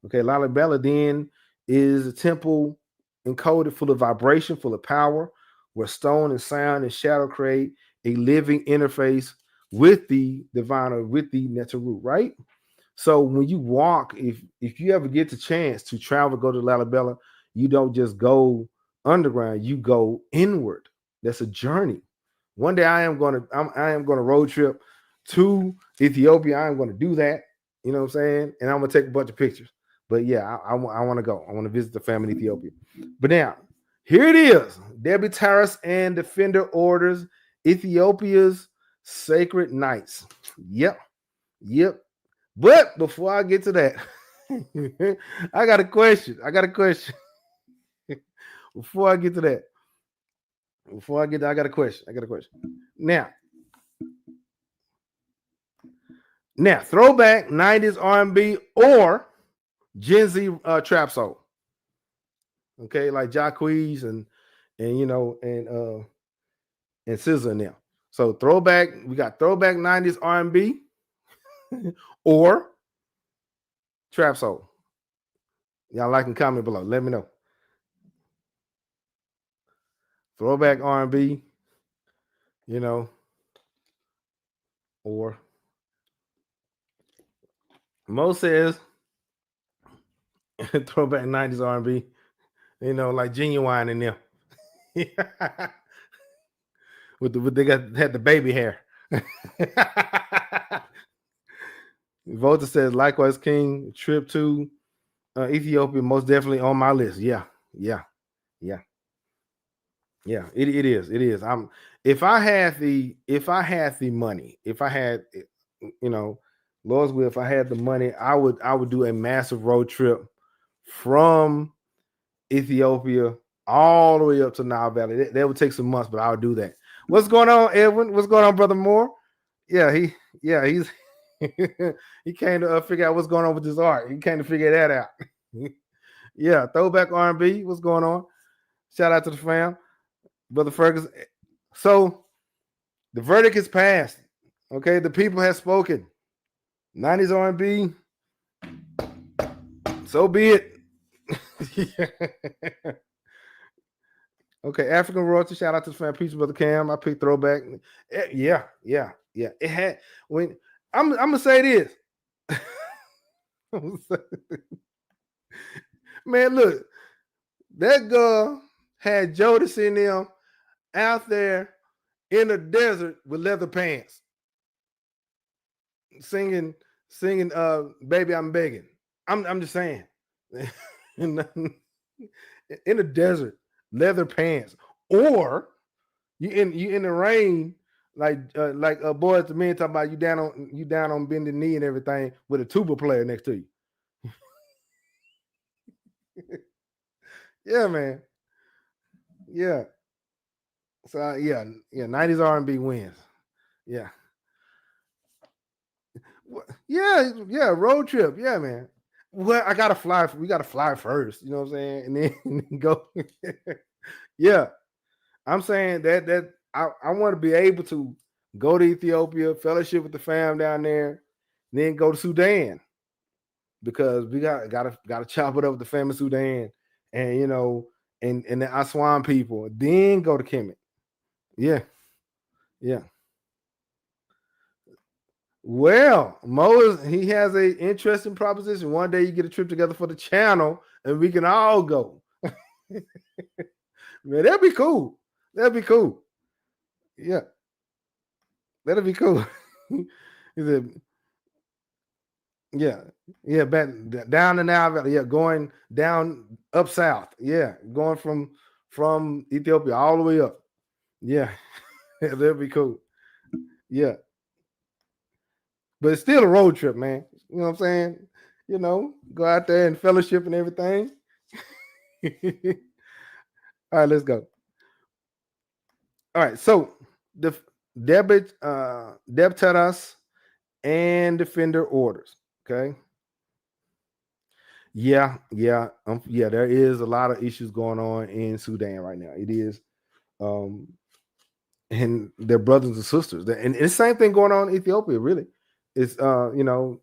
Okay, Lalibela then is a temple encoded full of vibration, full of power, where stone and sound and shadow create a living interface with the divine or with the Neteru, right? So when you walk, if you ever get the chance to travel, go to Lalibela, you don't just go underground, you go inward. That's a journey. One day I am going to road trip to Ethiopia. I am going to do that. You know what I'm saying? And I'm going to take a bunch of pictures. But yeah, I want to go. I want to visit the family in Ethiopia. But now, here it is. Debteras and Defender Orders, Ethiopia's Sacred Knights. Yep. But before I get to that, I got a question. Before I get to that, I got a question. Now, throwback 90s R&B or Gen Z trap soul. Okay, like Jacquees and SZA now. So we got throwback 90s R&B or trap soul. Y'all like and comment below. Let me know. Throwback R&B, or Mo says throwback 90s R&B, like Genuine in them. They had the baby hair. Volta says, likewise, King, trip to Ethiopia, most definitely on my list. Yeah. It is. If I had the money, Lord's will, if I had the money, I would do a massive road trip from Ethiopia all the way up to Nile Valley. That would take some months, but I would do that. What's going on, Edwin? What's going on, Brother Moore? He's he came to figure out what's going on with his art. He came to figure that out. Yeah, throwback R&B. What's going on? Shout out to the fam, Brother Ferguson. So the verdict is passed. Okay, the people have spoken. 90s R&B. So be it. Okay, African royalty. Shout out to the fan. Peace, Brother Cam. I picked throwback. Yeah. It had when I'm gonna say this. Man, look, That girl had Jodeci in them out there in the desert with leather pants, singing, "Baby, I'm begging." I'm just saying, in the desert, leather pants, or you in the rain, like boys to men talking about you down on bending knee and everything with a tuba player next to you. Yeah, man. Yeah. So yeah, 90s R&B wins. Yeah. Yeah, road trip. Yeah, man. Well, I gotta fly. We gotta fly first. You know what I'm saying, and then go. Yeah, I'm saying that I want to be able to go to Ethiopia, fellowship with the fam down there, then go to Sudan because we gotta chop it up with the fam in Sudan, and and the Aswan people, then go to Kemet. Yeah, yeah. Well, he has a interesting proposition. One day you get a trip together for the channel, and we can all go. Man, that'd be cool. That'd be cool. Yeah, that'd be cool. He said, yeah, back down the Nile Valley. Yeah, going down up south. Yeah, going from Ethiopia all the way up. Yeah, that'd be cool. Yeah, but it's still a road trip, man. You know what I'm saying? Go out there and fellowship and everything. All right, let's go. All right, so the Debteras and defender orders. Okay. Yeah. There is a lot of issues going on in Sudan right now. It is, and their brothers and sisters, and the same thing going on in Ethiopia. Really, it's and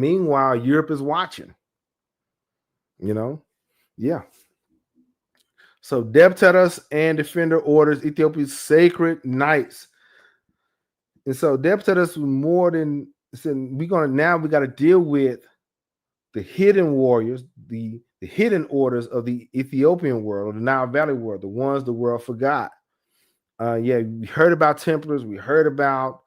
meanwhile Europe is watching. Yeah. So Debteras and defender orders Ethiopia's sacred knights. And so Debteras was more than said, we got to deal with the hidden warriors, the hidden orders of the Ethiopian world, or the Nile Valley world, the ones the world forgot. We heard about Templars, we heard about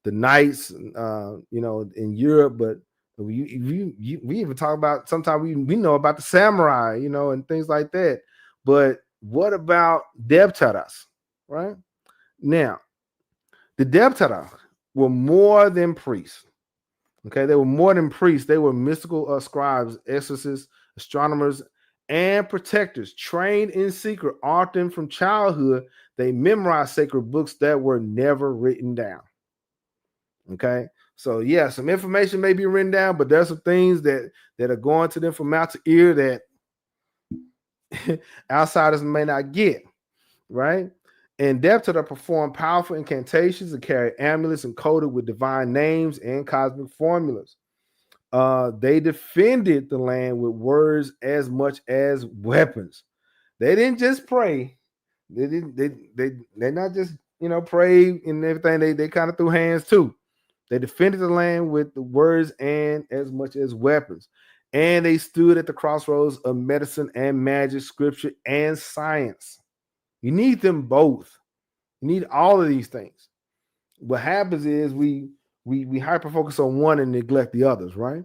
the Knights, in Europe, but we even talk about, sometimes we know about the samurai, and things like that. But what about Debteras, right? Now, the Debteras were more than priests. Okay, they were more than priests. They were mystical scribes, exorcists, astronomers, and protectors, trained in secret. Often from childhood, they memorized sacred books that were never written down. Okay, so yeah, some information may be written down, but there's some things that are going to them from mouth to ear that outsiders may not get, right? And Debteras perform powerful incantations and carry amulets encoded with divine names and cosmic formulas. They defended the land with words as much as weapons. They didn't just pray. They didn't. They not just pray and everything. They kind of threw hands too. They defended the land with the words and as much as weapons. And they stood at the crossroads of medicine and magic, scripture and science. You need them both. You need all of these things. What happens is we hyper focus on one and neglect the others, right?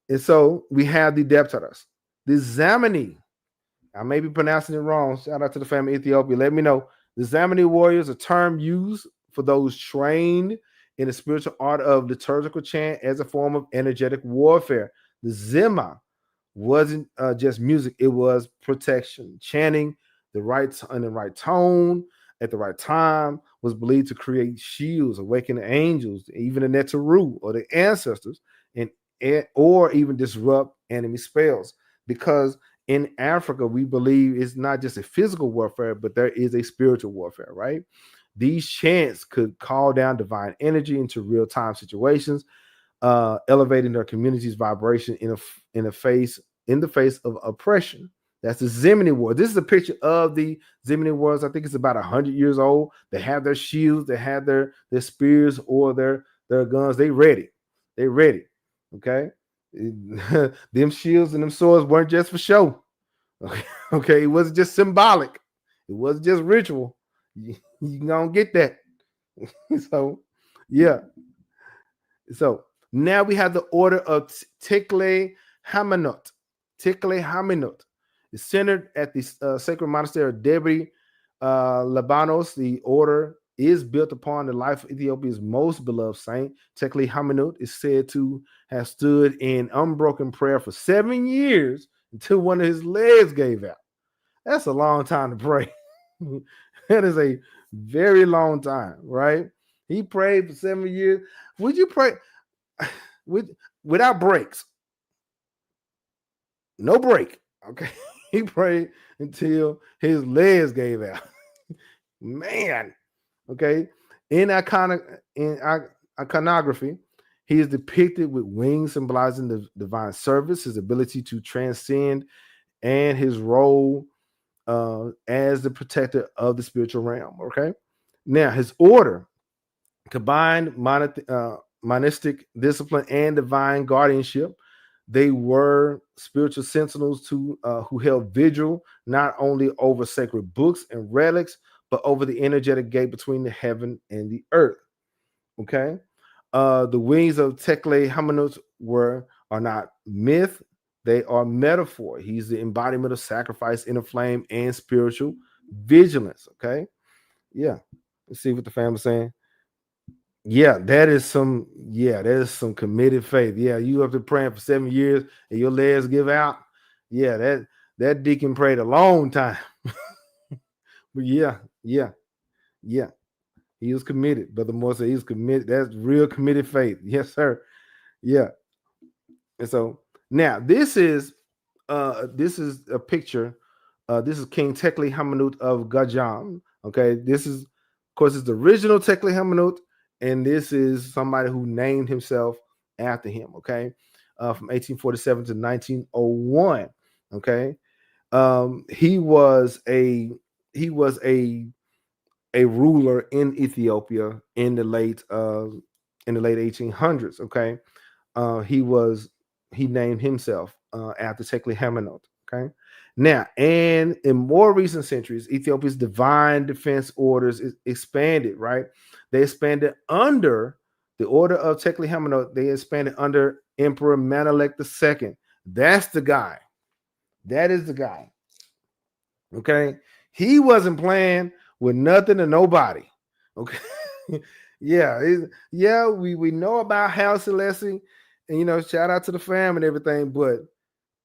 And so we have the Debteras, the Zamani. I may be pronouncing it wrong. Shout out to the family Ethiopia. Let me know. The Zamani warriors, a term used for those trained in the spiritual art of liturgical chant as a form of energetic warfare. The Zema wasn't just music; it was protection. Chanting the right in the right tone at the right time was believed to create shields, awaken the angels, even the Netaru or the ancestors, or even disrupt enemy spells. Because in Africa, we believe it's not just a physical warfare, but there is a spiritual warfare, right? These chants could call down divine energy into real-time situations, elevating their community's vibration in the face of oppression. That's the Zemini War. This is a picture of the Zemini Wars. I think it's about 100 years old. They have their shields, they have their spears or their guns. They ready. They ready. Okay. Them shields and them swords weren't just for show. Okay, okay, it wasn't just symbolic. It wasn't just ritual. You don't get that. So, yeah. So now we have the order of Tekle Haymanot. Tekle Haymanot is centered at the sacred monastery of Debteras, Lebanos. The order is built upon the life of Ethiopia's most beloved saint. Tekle Haymanot is said to have stood in unbroken prayer for 7 years until one of his legs gave out. That's a long time to pray. That is a very long time, right? He prayed for 7 years. Would you pray without breaks? No break. Okay. He prayed until his legs gave out. Man. Okay. In iconography, he is depicted with wings symbolizing the divine service, his ability to transcend, and his role as the protector of the spiritual realm. Okay. Now, his order combined monistic discipline and divine guardianship. They were spiritual sentinels who held vigil not only over sacred books and relics, but over the energetic gate between the heaven and the earth. Okay. The wings of Tekle Haymanot are not myth, they are metaphor. He's the embodiment of sacrifice, inner flame, and spiritual vigilance. Okay. Yeah. Let's see what the family's saying. Yeah, that is some committed faith. Yeah, you up to praying for 7 years and your legs give out. Yeah, that deacon prayed a long time. But yeah. He was committed. Brother Moore said he was committed. That's real committed faith. Yes, sir. Yeah. And so now this is a picture. This is King Tekle Haymanot of Gajam. Okay, this is, of course, it's the original Tekle Haymanot, and this is somebody who named himself after him. Okay, from 1847 to 1901. Okay, he was a ruler in Ethiopia in the late 1800s. Okay, he named himself after Tekle Haymanot. Okay. Now, and in more recent centuries, Ethiopia's divine defense orders expanded, right? They expanded under the order of Tekle Haymanot. They expanded under Emperor Menelik II. That's the guy. That is the guy. Okay. He wasn't playing with nothing and nobody. Okay. We know about Haile Selassie, and shout out to the fam and everything, but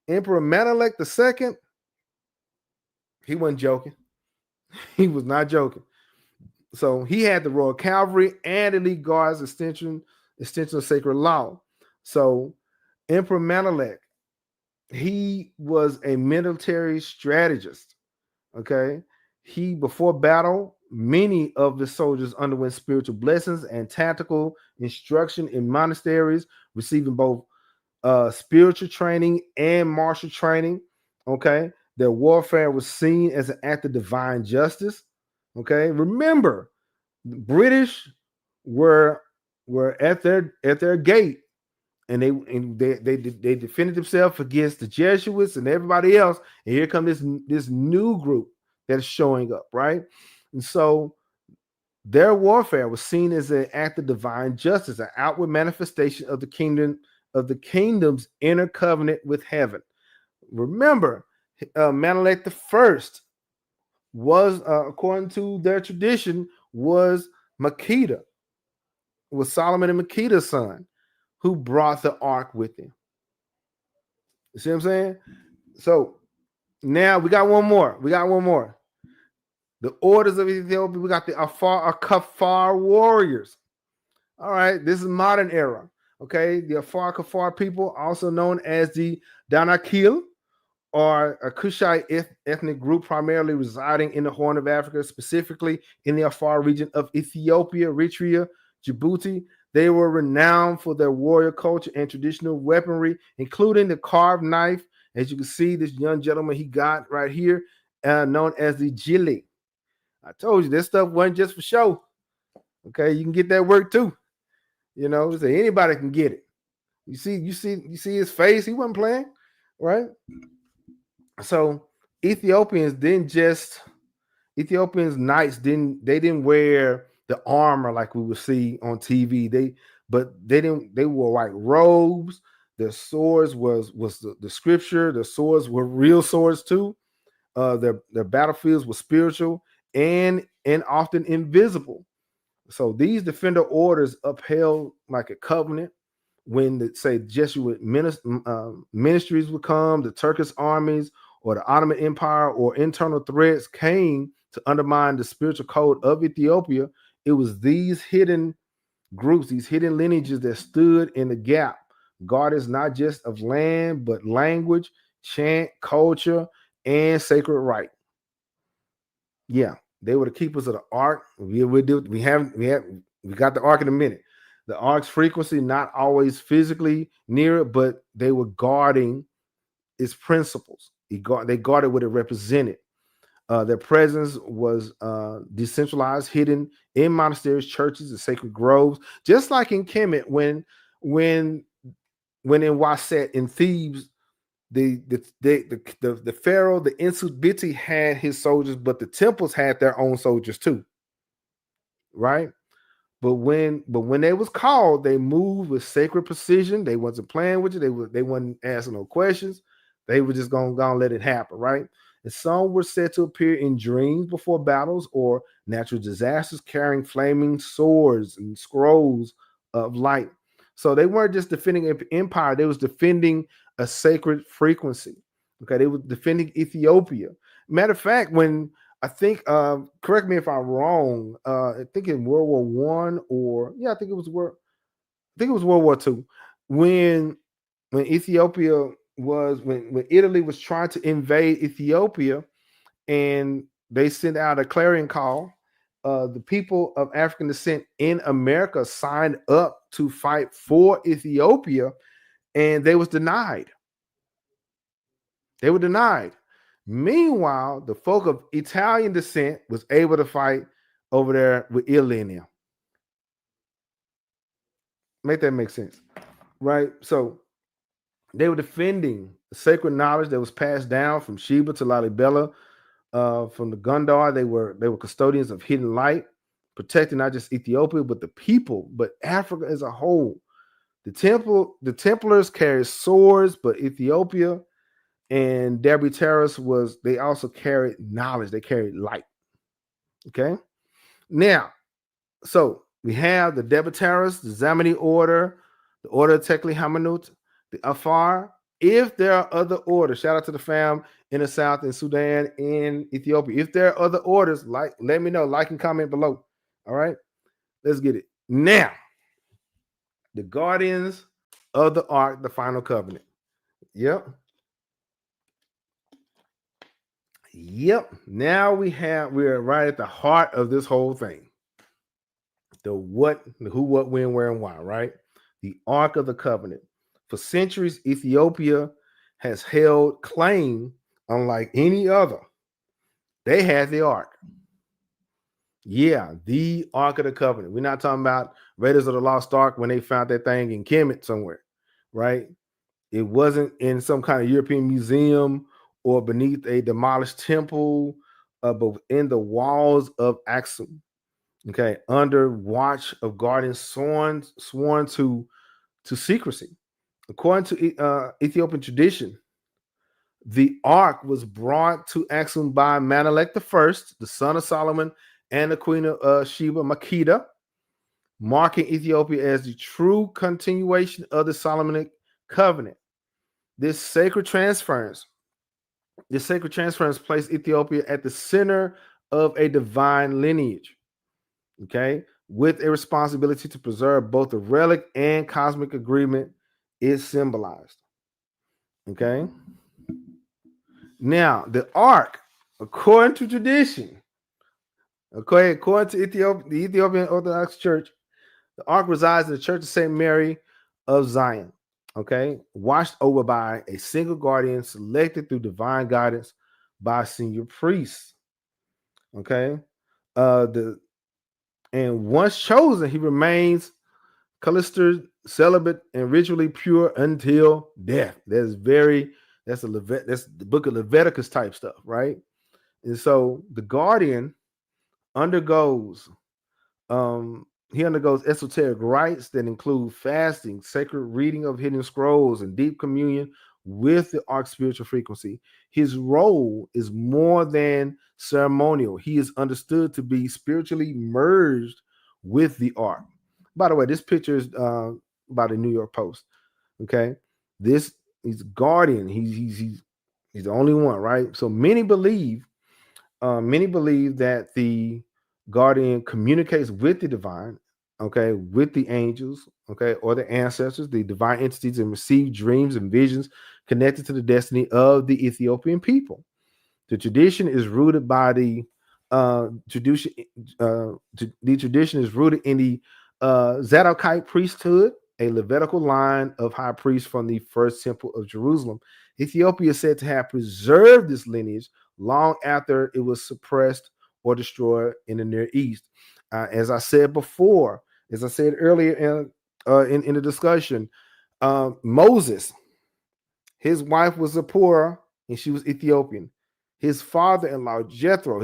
Emperor Menelik II, he wasn't joking. He was not joking. So he had the Royal Cavalry and elite guards, extension of sacred law. So Emperor Menelik, he was a military strategist. Okay. Before battle, many of the soldiers underwent spiritual blessings and tactical instruction in monasteries, receiving both spiritual training and martial training. Okay. Their warfare was seen as an act of divine justice. Okay. Remember, the British were at their gate, and they defended themselves against the Jesuits and everybody else. And here comes this new group that's showing up, right? And so their warfare was seen as an act of divine justice, an outward manifestation of the kingdom's inner covenant with heaven. Remember, Menelik I was, according to their tradition, was Makeda. It was Solomon and Makeda's son who brought the ark with him. You see what I'm saying? So now we got one more. The orders of Ethiopia. We got the Kafar warriors. All right, this is modern era. Okay, the Kafar people, also known as the Danakil, are a Kushite ethnic group primarily residing in the Horn of Africa, specifically in the Afar region of Ethiopia, Eritrea, Djibouti. They were renowned for their warrior culture and traditional weaponry, including the carved knife. As you can see, this young gentleman he got right here, known as the Jili. I told you this stuff wasn't just for show. Okay, you can get that work too. So anybody can get it. You see his face. He wasn't playing, right? So Ethiopians Knights didn't wear the armor like we would see on TV. They wore white robes. Their swords was the scripture. The swords were real swords too. Their battlefields were spiritual and often invisible. So these defender orders upheld like a covenant. When the say Jesuit ministries would come, the Turkish armies or the Ottoman Empire or internal threats came to undermine the spiritual code of Ethiopia, it was these hidden groups, these hidden lineages that stood in the gap, guardians not just of land, but language, chant, culture, and sacred rite. Yeah, they were the keepers of the ark. We got the ark in a minute. The ark's frequency not always physically near it, but they were guarding its principles. They guarded what it represented. Their presence was decentralized, hidden in monasteries, churches, and sacred groves, just like in Kemet when in Waset in Thebes, the pharaoh, the Insubiti had his soldiers, but the temples had their own soldiers too, right? But when they was called, they moved with sacred precision. They wasn't playing with you. They wasn't asking no questions. They were just gonna let it happen, right? And some were said to appear in dreams before battles or natural disasters, carrying flaming swords and scrolls of light. So they weren't just defending an empire; they was defending a sacred frequency. Okay, they were defending Ethiopia. Matter of fact, when I think, correct me if I'm wrong. I think in World War One, I think it was World War Two, when Ethiopia was when Italy was trying to invade Ethiopia, and they sent out a clarion call. The people of African descent in America signed up to fight for Ethiopia, and they was denied. They were denied. Meanwhile, the folk of Italian descent was able to fight over there with Italy in them. Make that make sense, right? So they were defending sacred knowledge that was passed down from Sheba to Lalibela, from the Gundar. They were custodians of hidden light, protecting not just Ethiopia but the people, but Africa as a whole. The Templars carried swords, but Ethiopia and Debteras they also carried knowledge. They carried light. Okay. Now, so we have the Debteras, the Zamani order, the order of Tekle Haymanot, the Afar. If there are other orders, shout out to the fam in the South, in Sudan, in Ethiopia. If there are other orders, let me know. Like and comment below. All right. Let's get it. Now, the guardians of the ark, the final covenant. Yep. Now we're right at the heart of this whole thing. The what, the who, what, when, where, and why, right? The Ark of the Covenant. For centuries, Ethiopia has held claim unlike any other. They had the Ark. Yeah, the Ark of the Covenant. We're not talking about Raiders of the Lost Ark when they found that thing in Kemet somewhere, right? It wasn't in some kind of European museum or beneath a demolished temple, but in the walls of Axum. Okay, under watch of guardians sworn to secrecy. According to Ethiopian tradition, the ark was brought to Axum by Menelik I, the son of Solomon, and the queen of Sheba, Makeda, marking Ethiopia as the true continuation of the Solomonic covenant. This sacred transference placed Ethiopia at the center of a divine lineage. Okay, with a responsibility to preserve both the relic and cosmic agreement is symbolized. Okay. Now, the ark, according to tradition, according to the Ethiopian Orthodox Church, the ark resides in the Church of St. Mary of Zion. Okay, watched over by a single guardian selected through divine guidance by senior priests. Okay, and once chosen, he remains cloistered, celibate, and ritually pure until death. That's very That's that's the book of Leviticus type stuff, right? And so the guardian undergoes he undergoes esoteric rites that include fasting, sacred reading of hidden scrolls, and deep communion with the ark's spiritual frequency. His role is more than ceremonial. He is understood to be spiritually merged with the ark. By the way, this picture is by the New York Post. Okay, he's guardian. He's the only one, right? So many believe that the guardian communicates with the divine, okay, with the angels, okay, or the ancestors, the divine entities, and receive dreams and visions connected to the destiny of the Ethiopian people. The tradition is rooted by the tradition. The tradition is rooted in the Zadokite priesthood, a Levitical line of high priests from the first temple of Jerusalem. Ethiopia is said to have preserved this lineage long after it was suppressed or destroyed in the Near East. As I said before, as I said earlier in the discussion, Moses, his wife was Zipporah, and she was Ethiopian. His father-in-law Jethro,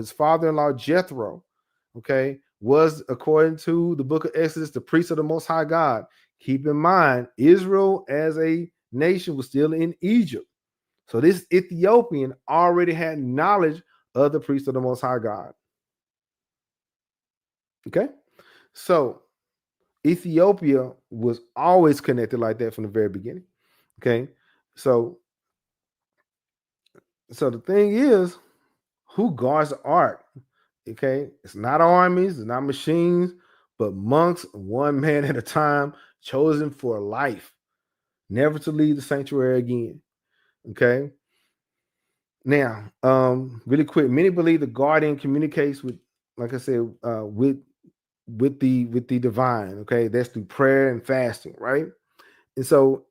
okay, was, according to the book of Exodus, the priest of the Most High God. Keep in mind, Israel as a nation was still in Egypt. So this Ethiopian already had knowledge of the priest of the Most High God. Okay, so Ethiopia was always connected like that from the very beginning. Okay, so the thing is, who guards the ark? Okay, it's not armies, it's not machines, but monks, one man at a time, chosen for life, never to leave the sanctuary again. Okay. Now, really quick, many believe the guardian communicates with, like I said, with the divine. Okay, that's through prayer and fasting, right? And so,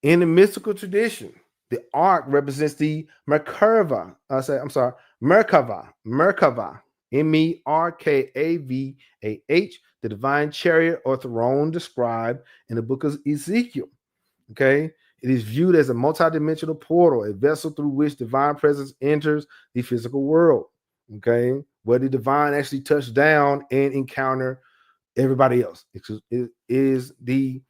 in the mystical tradition, the ark represents the Merkava. Merkava, Merkavah, the divine chariot or throne described in the book of Ezekiel. Okay, it is viewed as a multidimensional portal, a vessel through which divine presence enters the physical world. Okay, where the divine actually touch down and encounter everybody else. It is the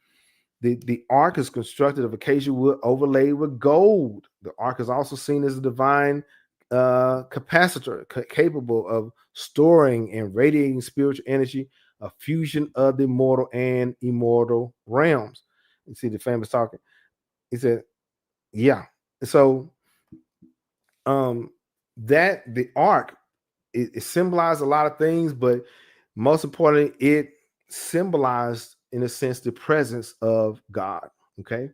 ark is constructed of acacia wood overlaid with gold. The ark is also seen as a divine capacitor capable of storing and radiating spiritual energy, a fusion of the mortal and immortal realms. You see the famous talking. He said, yeah. So that the ark, it symbolized a lot of things, but most importantly, it symbolized, in a sense, the presence of God. Okay,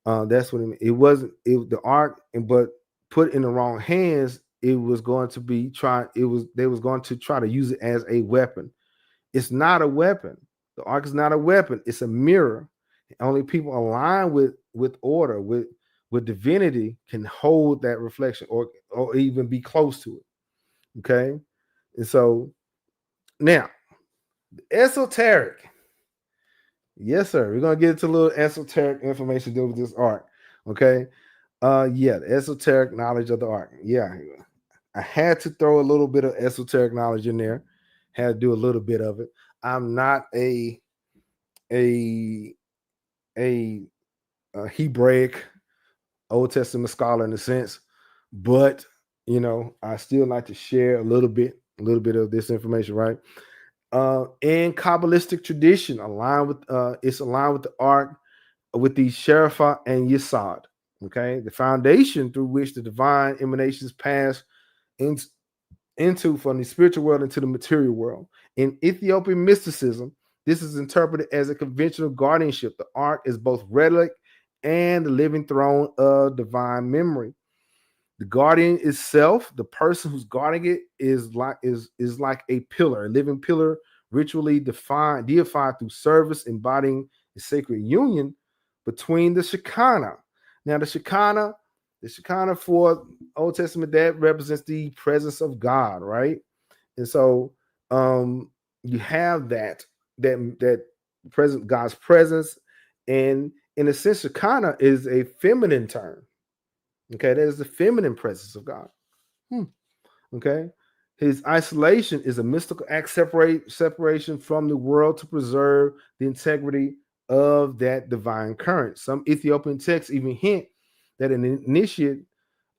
that's what it wasn't. The ark, but put in the wrong hands, it was going to be they was going to try to use it as a weapon. It's not a weapon. The ark is not a weapon. It's a mirror. Only people aligned with order, with divinity, can hold that reflection or even be close to it. Okay, and so now esoteric. Yes, sir. We're gonna get into a little esoteric information to do with this ark. Okay. Yeah, the esoteric knowledge of the ark. Yeah, I had to throw a little bit of esoteric knowledge in there. Had to do a little bit of it. I'm not a Hebraic Old Testament scholar in a sense, but I still like to share a little bit of this information, right? In Kabbalistic tradition, aligned with the ark, with the Sherifah and Yesod. Okay, the foundation through which the divine emanations pass into from the spiritual world into the material world. In Ethiopian mysticism, this is interpreted as a conventional guardianship. The ark is both relic and the living throne of divine memory. The guardian itself, the person who's guarding it, is like a pillar, a living pillar, ritually deified through service, embodying the sacred union between the Shekinah. Now, the Shekinah for Old Testament, that represents the presence of God, right? And so you have that present God's presence, and in a sense, Shekinah is a feminine term. Okay, that is the feminine presence of God. Okay, his isolation is a mystical act separation from the world to preserve the integrity of that divine current. Some Ethiopian texts even hint that an initiate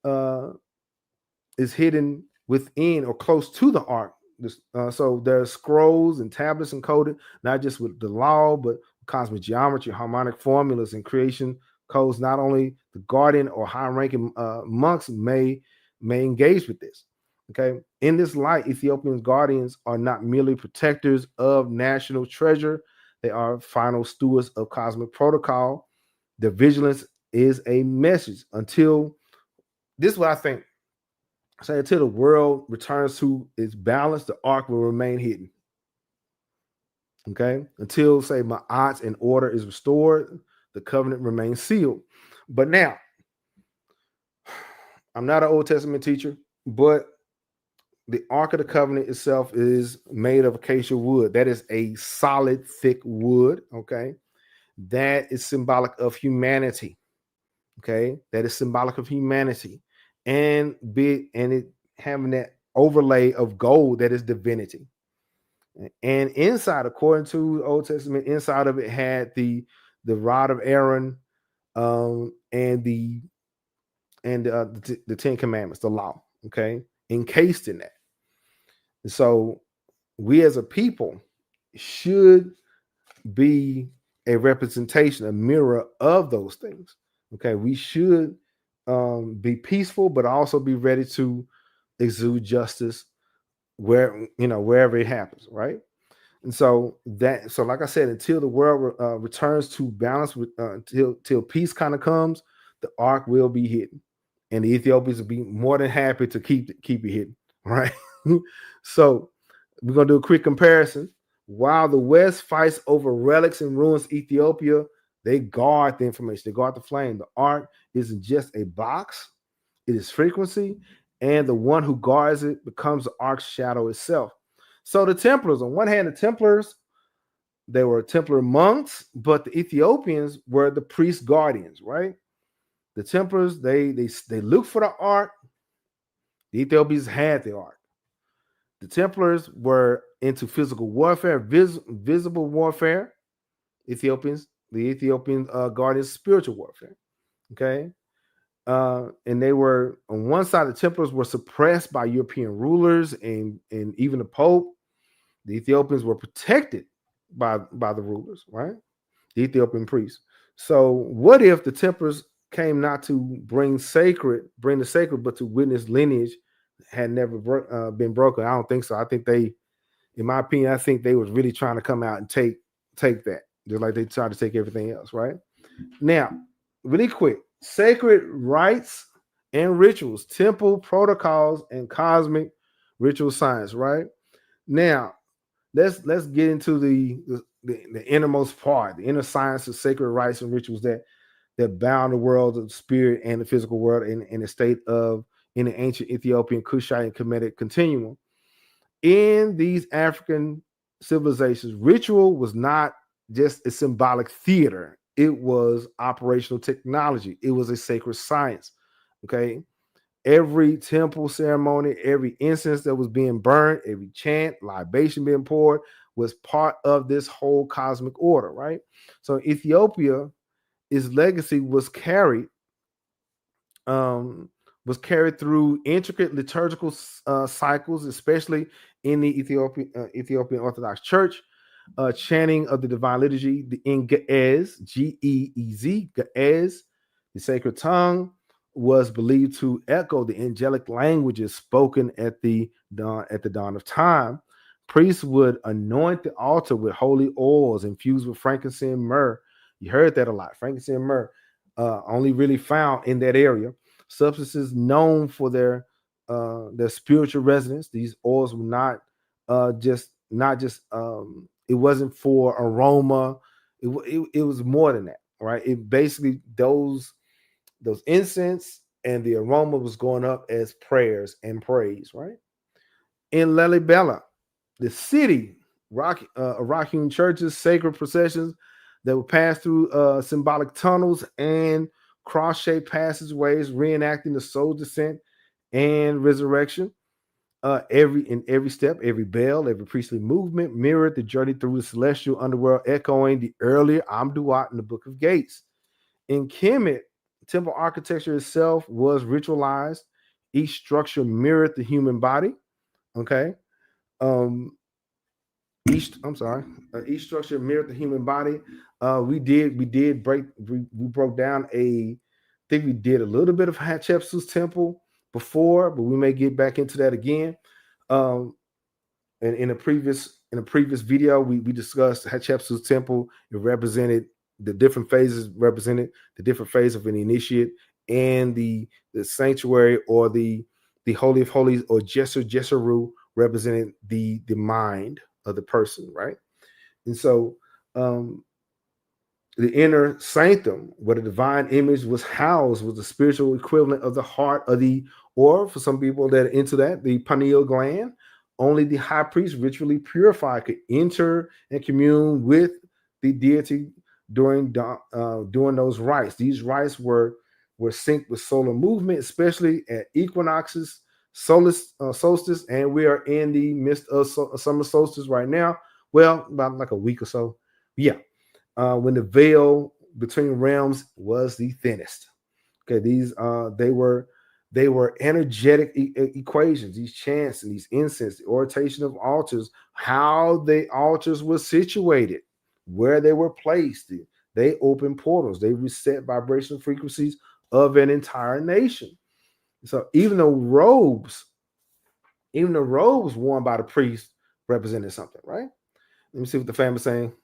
uh, is hidden within or close to the ark. So there are scrolls and tablets encoded not just with the law, but cosmic geometry, harmonic formulas, and creation codes. Not only the guardian or high-ranking monks may engage with this. Okay, in this light, Ethiopian guardians are not merely protectors of national treasure; they are final stewards of cosmic protocol. Their vigilance is a message. Until this, is what I think. Say until the world returns to its balance, the ark will remain hidden. Okay, until say my odds and order is restored, the covenant remains sealed. But now, I'm not an Old Testament teacher, but the Ark of the Covenant itself is made of acacia wood. That is a solid, thick wood. Okay, that is symbolic of humanity. Okay, that is symbolic of humanity, and it having that overlay of gold that is divinity. And inside, according to the Old Testament, inside of it had the rod of Aaron, and the Ten Commandments, the law. Okay, encased in that. So we as a people should be a representation, a mirror of those things. Okay, we should be peaceful, but also be ready to exude justice wherever it happens, right? And so like I said, until the world returns to balance, till peace kind of comes, the ark will be hidden, and the Ethiopians will be more than happy to keep it hidden, right? So we're gonna do a quick comparison. While the West fights over relics and ruins, Ethiopia, they guard the information, they guard the flame. The ark isn't just a box; it is frequency, and the one who guards it becomes the ark's shadow itself. So the Templars, on one hand, the Templars, they were Templar monks, but the Ethiopians were the priest guardians, right? The Templars, they looked for the ark. The Ethiopians had the ark. The Templars were into physical warfare, visible warfare. The Ethiopian guardians, spiritual warfare. Okay. And they were on one side, the Templars were suppressed by European rulers and even the Pope. The Ethiopians were protected by the rulers, right? The Ethiopian priests. So what if the Templars came not to bring the sacred, but to witness lineage had never been broken? I don't think so. I think they, in my opinion, I think they was really trying to come out and take that, just like they tried to take everything else, right? Now, really quick, sacred rites and rituals, temple protocols, and cosmic ritual science, right? Now, let's get into the innermost part, the inner science of sacred rites and rituals that bound the world of the spirit and the physical world in the state of in the ancient Ethiopian, Kushite, and Kemetic continuum. In these African civilizations, ritual was not just a symbolic theater. It was operational technology. It was a sacred science. Okay. Every temple ceremony, every incense that was being burned, every chant, libation being poured was part of this whole cosmic order, right? So Ethiopia, its legacy was carried through intricate liturgical cycles, especially in the Ethiopian Orthodox Church, chanting of the divine liturgy, the in Ge'ez, Geez, Ge'ez, the sacred tongue, was believed to echo the angelic languages spoken at the dawn of time. Priests would anoint the altar with holy oils infused with frankincense and myrrh. You heard that a lot. Frankincense and myrrh, only really found in that area. Substances known for their spiritual resonance. These oils were not just it wasn't for aroma. It was more than that, right? It basically those incense and the aroma was going up as prayers and praise, right? In Lalibela, the city, rock-hewn churches, sacred processions that would pass through symbolic tunnels and cross-shaped passageways reenacting the soul descent and resurrection. Every step, every bell, every priestly movement mirrored the journey through the celestial underworld, echoing the earlier Amduat in the Book of Gates. In Kemet, temple architecture itself was ritualized. Each structure mirrored the human body. Okay. Um, each structure mirrored the human body. We broke down I think we did a little bit of Hatshepsut's temple before, but we may get back into that again. And in a previous video, we discussed Hatshepsut's temple. It represented the different phases, represented the different phase of an initiate, and the sanctuary or the holy of holies or Jeseru represented the mind of the person, right? And so the inner sanctum, where the divine image was housed, was the spiritual equivalent of the heart of or for some people that are into that, the pineal gland. Only the high priest, ritually purified, could enter and commune with the deity during those rites. These rites were synced with solar movement, especially at equinoxes, solstice, and we are in the midst of summer solstice right now. Well, about like a week or so. Yeah, when the veil between realms was the thinnest. Okay, these they were energetic equations, these chants and these incense, the orientation of altars, how the altars were situated, where they were placed. They open portals, they reset vibrational frequencies of an entire nation. So even the robes worn by the priest represented something, right? Let me see what the family's saying.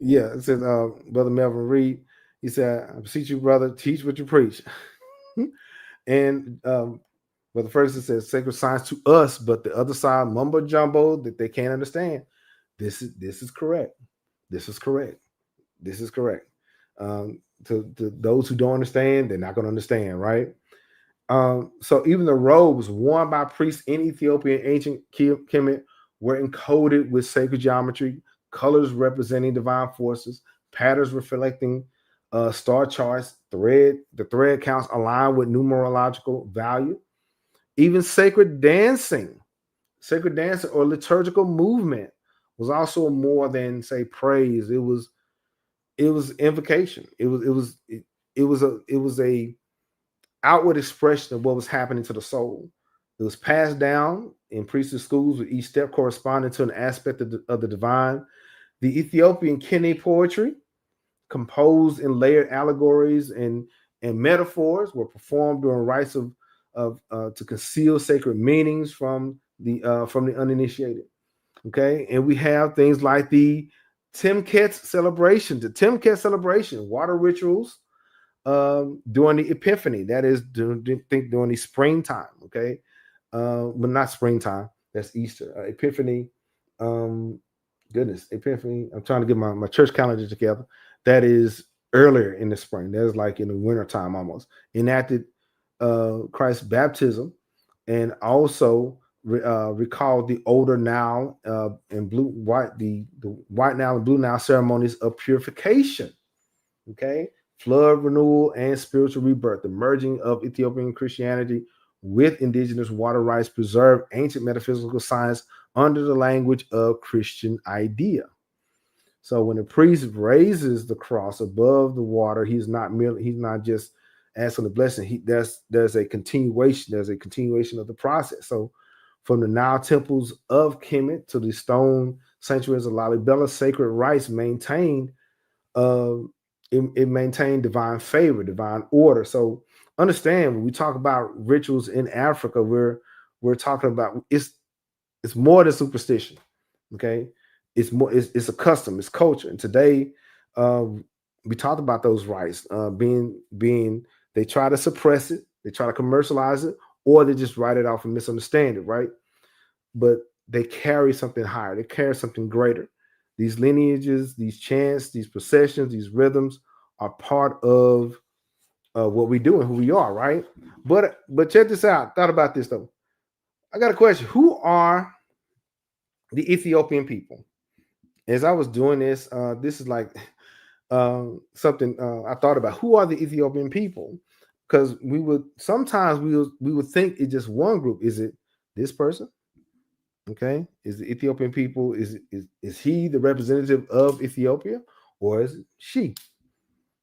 Yeah, it says, Brother Melvin Reed, he said, I beseech you, brother, teach what you preach. And Brother Ferguson says, sacred science to us, but the other side, mumbo jumbo, that they can't understand. This is correct. This is correct. This is correct. To those who don't understand, they're not going to understand, right? So even the robes worn by priests in Ethiopia in ancient Kemet were encoded with sacred geometry, colors representing divine forces, patterns reflecting star charts, the thread counts aligned with numerological value. Even sacred dancing or liturgical movement was also more than, say, praise. It was invocation. It was a outward expression of what was happening to the soul. It was passed down in priestly schools, with each step corresponding to an aspect of the divine. The Ethiopian Kene poetry, composed in layered allegories and metaphors, were performed during rites to conceal sacred meanings from the uninitiated. Okay, and we have things like the Timket celebration, water rituals during the Epiphany. That is, during the springtime. Okay, but not springtime. That's Easter. Epiphany. Epiphany. I'm trying to get my church calendar together. That is earlier in the spring. That is like in the winter time almost. Enacted Christ's baptism, and also recalled the older Nile and the white Nile and blue Nile ceremonies of purification. Okay, flood renewal and spiritual rebirth. The merging of Ethiopian Christianity with indigenous water rights preserved ancient metaphysical science under the language of Christian idea. So when the priest raises the cross above the water, he's not just asking the blessing. There's a continuation. There's a continuation of the process. So from the Nile temples of Kemet to the stone sanctuaries of Lalibela, sacred rites maintained it maintained divine favor, divine order. So understand, when we talk about rituals in Africa, we're talking about it's more than superstition. Okay, it's a custom, it's culture. And today we talked about those rights being they try to suppress it, they try to commercialize it, or they just write it off and misunderstand it, right? But they carry something higher, they carry something greater. These lineages, these chants, these processions, these rhythms are part of what we do and who we are, right? But check this out. Thought about this though. I got a question. Who are the Ethiopian people? As I was doing this, this is like something I thought about. Who are the Ethiopian people? Because we would think it's just one group. Is it this person? Okay, is the Ethiopian people, is he the representative of Ethiopia, or is it she?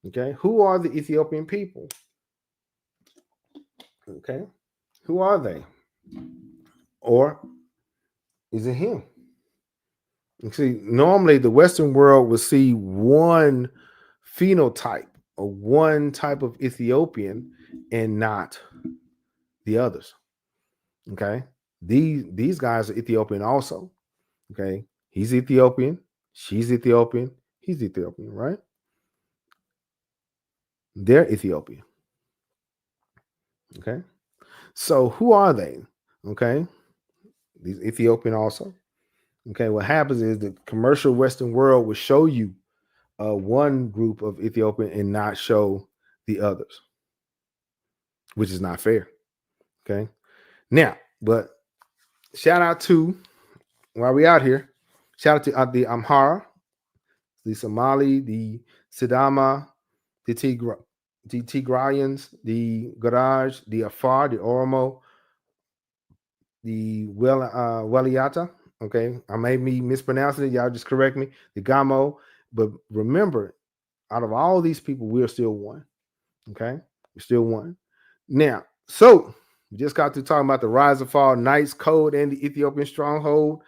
Okay, who are the Ethiopian people? Okay, who are they? Or is it him? You see, normally the Western world would see one phenotype or one type of Ethiopian and not the others. Okay, these guys are Ethiopian also. Okay, he's Ethiopian, she's Ethiopian, he's Ethiopian, right? They're Ethiopian. Okay, so who are they? Okay, these Ethiopian also. Okay, what happens is the commercial Western world will show you one group of Ethiopian and not show the others, which is not fair. Okay, now, but shout out to, while we out here, shout out to the Amhara, the Somali, the Sidama, the Tigrayans, the Garaj, the Afar, the Oromo, the Waliata. Okay, I may be mispronouncing it. Y'all just correct me. The Gamo, but remember, out of all these people, we are still one. Okay, we're still one. Now, so we just got to talking about the rise and fall, Knights Code, and the Ethiopian Stronghold.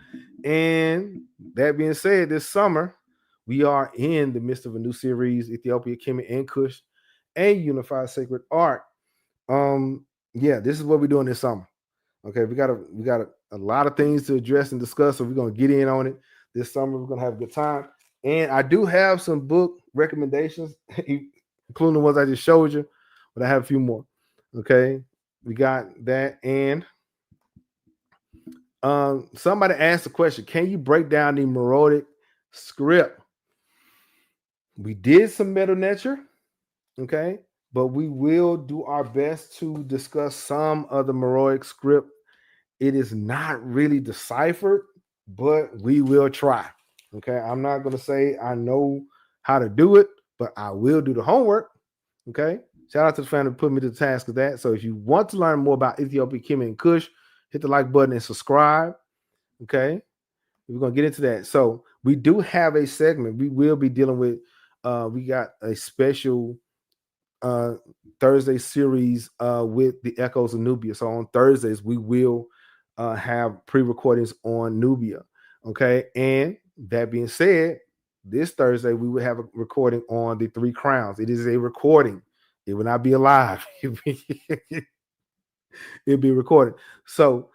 And that being said, this summer we are in the midst of a new series, Ethiopia, Kemet, and Kush, a unified sacred art. Yeah, this is what we're doing this summer. Okay, we got a lot of things to address and discuss, so we're gonna get in on it this summer. We're gonna have a good time, and I do have some book recommendations, including the ones I just showed you, but I have a few more. Okay, we got that, and somebody asked the question: can you break down the Meroitic script? We did some Meta Nature, okay, but we will do our best to discuss some of the Meroitic script. It is not really deciphered, but we will try. Okay, I'm not going to say I know how to do it, but I will do the homework. Okay, shout out to the family who put me to the task of that. So if you want to learn more about Ethiopia, Kemet, and Kush, hit the like button and subscribe. Okay, we're going to get into that. So we do have a segment we will be dealing with. We got a special Thursday series with the Echoes of Nubia. So on Thursdays, we will have pre-recordings on Nubia. Okay. And that being said, this Thursday, we will have a recording on the Three Crowns. It is a recording. It will not be alive. It'll be recorded. So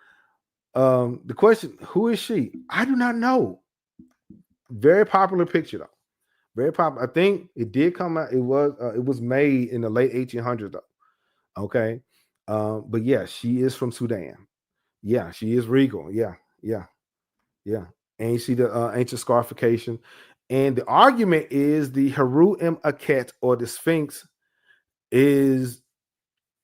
the question, who is she? I do not know. Very popular picture, though. Very popular. I think it did come out. It was made in the late 1800s, though. Okay. But yeah, she is from Sudan. Yeah, she is regal. Yeah. And you see the ancient scarification. And the argument is the Heru Em Aket, or the Sphinx, is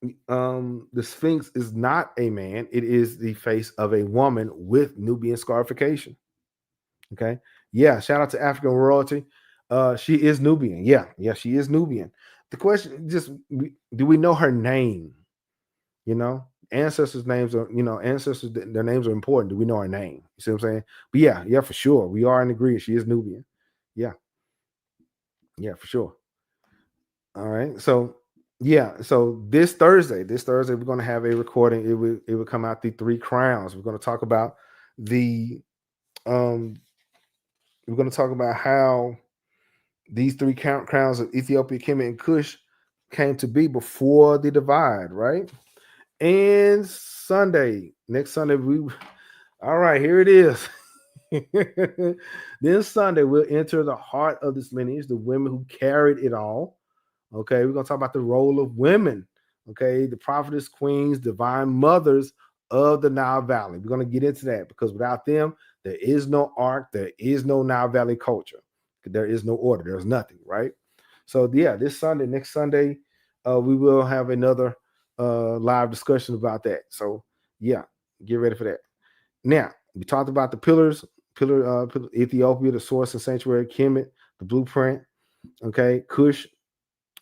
the Sphinx is not a man. It is the face of a woman with Nubian scarification. Okay. Yeah. Shout out to African royalty. She is Nubian. Yeah, she is Nubian. The question just, do we know her name? You know, ancestors' names are, ancestors, their names are important. Do we know her name? You see what I'm saying? But yeah, for sure. We are in agreement. She is Nubian. Yeah, for sure. All right. So yeah, so this Thursday, we're going to have a recording. It will come out, the Three Crowns. We're going to talk about the we're going to talk about how these three crowns of Ethiopia, Kemet, and Kush came to be before the divide, right? And next Sunday, all right, here it is. Then Sunday, we'll enter the heart of this lineage, the women who carried it all. Okay, we're going to talk about the role of women. Okay, the prophetess, queens, divine mothers of the Nile Valley. We're going to get into that, because without them, there is no ark, there is no Nile Valley culture. There is no order. There's nothing, right? So yeah, next Sunday, we will have another live discussion about that. So yeah, get ready for that. Now, we talked about the pillar Ethiopia, the source and sanctuary, Kemet, the blueprint. Okay, Kush,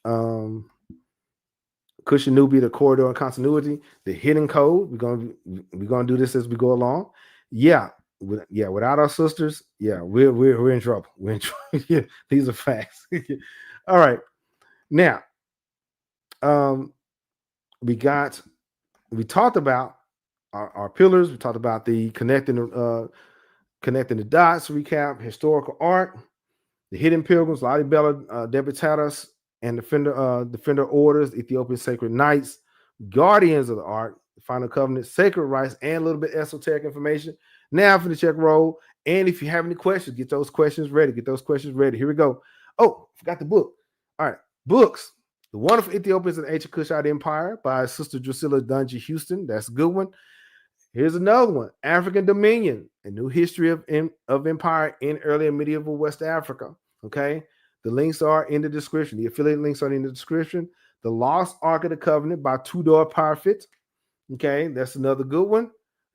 Kush and Nubia, the corridor and continuity, the hidden code. We're gonna do this as we go along. Yeah, without our sisters, we're in trouble. We're in trouble. Yeah, these are facts. All right. Now, we talked about our pillars. We talked about the connecting the dots recap, historical art, the hidden pilgrims, Lalibela, Debteras, and defender orders, Ethiopian sacred knights, guardians of the art, final covenant, sacred rites, and a little bit esoteric information. Now for the check roll. And if you have any questions, get those questions ready. Here we go. Oh, forgot the book. All right, books. The Wonderful Ethiopians and Ancient Kushite Empire by Sister Drusilla Dungy Houston. That's a good one. Here's another one, African Dominion, a new history of empire in early and medieval West Africa. Okay, the links are in the description. The affiliate links are in the description. The Lost Ark of the Covenant by Tudor Parfit. Okay, that's another good one.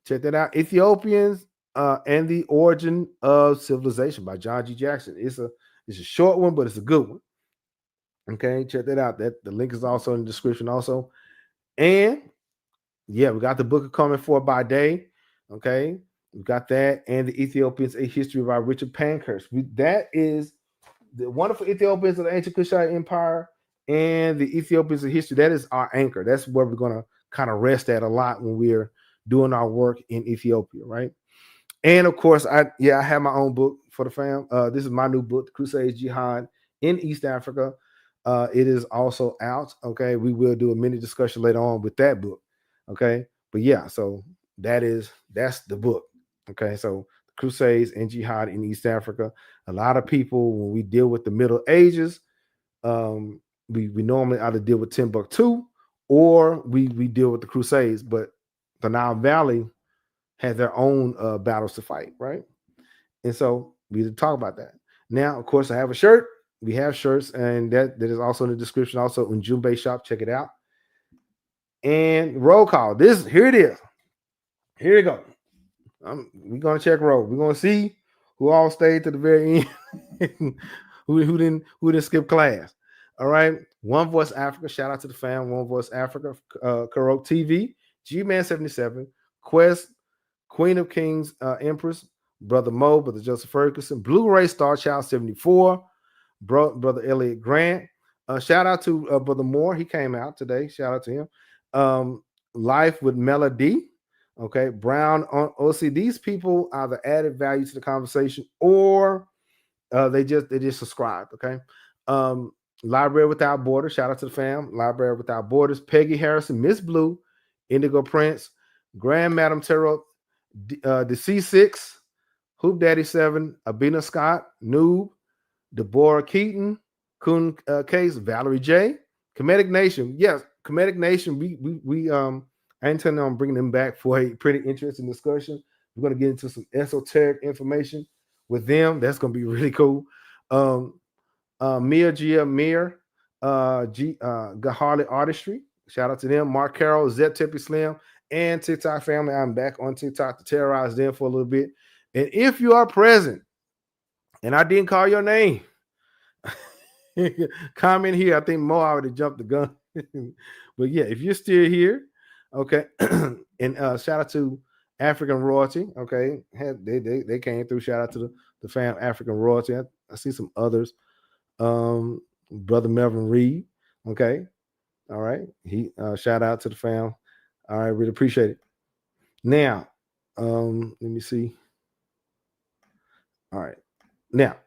Check that out. Ethiopians and the Origin of Civilization by John G. Jackson. It's a short one, but it's a good one. Okay, check that out. The link is also in the description also. And yeah, we got the book of Coming Forth by Day. Okay, we got that, and the Ethiopians: A History by Richard Pankhurst. That is the Wonderful Ethiopians of the Ancient Kushite Empire and the Ethiopians of History. That is our anchor. That's where we're gonna kind of rest at a lot when we're doing our work in Ethiopia, right? And of course, I have my own book for the fam. This is my new book, The Crusades Jihad in East Africa. It is also out. Okay, we will do a mini discussion later on with that book. Okay, but yeah, so that's the book. Okay, so Crusades and Jihad in East Africa. A lot of people, when we deal with the Middle Ages, we normally either deal with Timbuktu or we deal with the Crusades, but the Nile Valley had their own battles to fight, right? And so we need to talk about that. Now, of course, I have a shirt. We have shirts, and that is also in the description. Also, Ujumbe shop, check it out. And roll call. Here it is. Here we go. We're gonna check roll. We're gonna see who all stayed to the very end. who didn't skip class. All right. One Voice Africa. Shout out to the fam. One Voice Africa. Karok TV. G-Man 77. Quest. Queen of Kings. Empress. Brother Mo. Brother Joseph Ferguson. Blu-ray Star Child 74. Brother Elliot Grant. Shout out to Brother Moore. He came out today. Shout out to him. Life with Melody. Okay. Brown on OC. These people either added value to the conversation or they just subscribed. Okay. Library Without Borders. Shout out to the fam. Library Without Borders. Peggy Harrison. Miss Blue. Indigo Prince. Grand Madam Tarot. The C6. Hoop Daddy 7. Abina Scott. Noob. Deborah Keaton, Kun Case, Valerie J, Comedic Nation. Yes, Comedic Nation. We I intend on bringing them back for a pretty interesting discussion. We're going to get into some esoteric information with them. That's going to be really cool. Mia Gia Mir, Gaharli Artistry. Shout out to them. Mark Carroll, Zep Tippy Slim, and TikTok family. I'm back on TikTok to terrorize them for a little bit. And if you are present, and I didn't call your name, comment here. I think Mo already jumped the gun. But yeah, if you're still here, okay. And shout out to African Royalty. Okay. They came through. Shout out to the fam African Royalty. I see some others. Brother Melvin Reed. Okay. All right. He shout out to the fam. All right, really appreciate it. Now, let me see. All right. Now,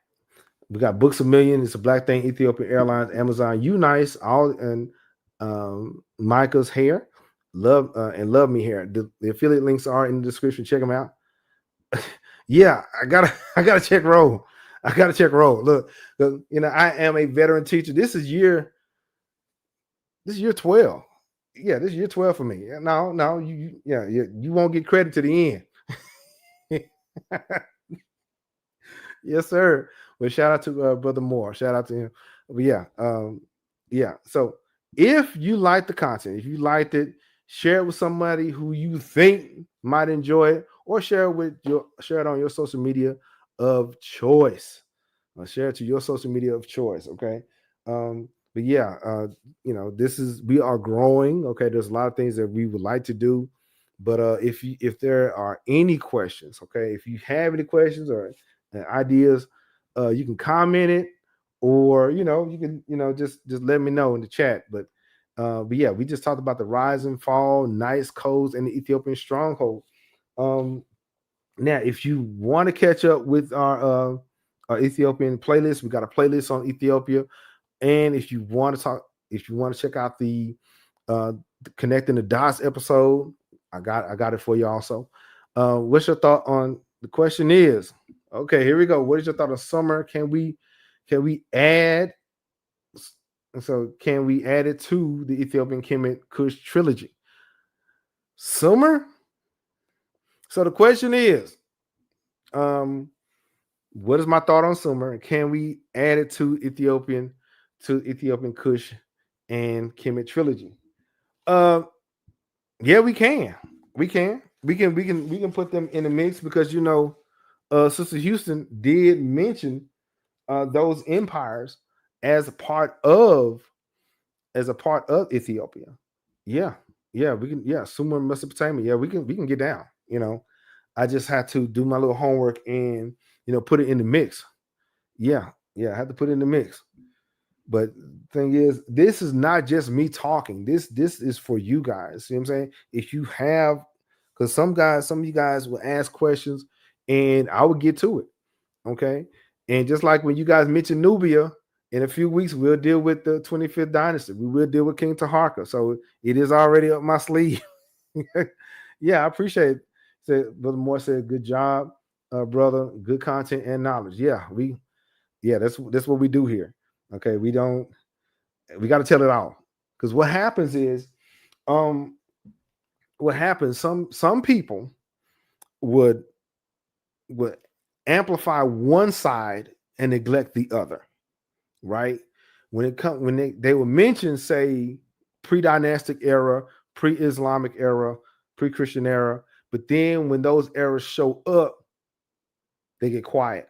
we got Books a Million. It's a Black Thing. Ethiopian Airlines, Amazon, Unice, all and Micah's Hair, Love and Love Me Hair. The affiliate links are in the description. Check them out. Yeah, I gotta check roll. I gotta check roll. Look, I am a veteran teacher. This is year 12. Yeah, this is year 12 for me. No, you won't get credit to the end. Yes, sir. Well, shout out to Brother Moore. Shout out to him. But yeah. So if you like the content, if you liked it, share it with somebody who you think might enjoy it, or share it on your social media of choice. Share it to your social media of choice. Okay. But yeah, we are growing. Okay. There's a lot of things that we would like to do. But if there are any questions, okay, if you have any questions or ideas, you can comment it, or you can just let me know in the chat. But yeah, we just talked about the rise and fall, Knights, codes, and the Ethiopian Stronghold. Now, if you want to catch up with our Ethiopian playlist, we got a playlist on Ethiopia. And if you want to check out the Connecting the Dots episode, I got it for you also. What's your thought on the question is? Okay, here we go. What is your thought on summer? Can we add? So can we add it to the Ethiopian Kemet Kush trilogy? Summer. So the question is, what is my thought on summer? Can we add it to Ethiopian Kush and Kemet trilogy? Yeah, we can. We can put them in the mix because Sister Houston did mention those empires as a part of Ethiopia. Yeah, we can. Yeah, Sumer and Mesopotamia. Yeah, we can get down. I just had to do my little homework and put it in the mix. Yeah, I had to put it in the mix. But thing is, this is not just me talking. This is for you guys. See what I'm saying? If you have, because some of you guys will ask questions, and I will get to it. Okay, and just like when you guys mentioned Nubia, in a few weeks we'll deal with the 25th dynasty. We will deal with King Taharka. So it is already up my sleeve. Yeah, I appreciate it. Said Brother Moore said, "Good job, brother. Good content and knowledge." Yeah, that's what we do here. Okay, we got to tell it all, because what happens is, some people would amplify one side and neglect the other, right? When they would mention, say, pre-dynastic era, pre-Islamic era, pre-Christian era, but then when those eras show up, they get quiet.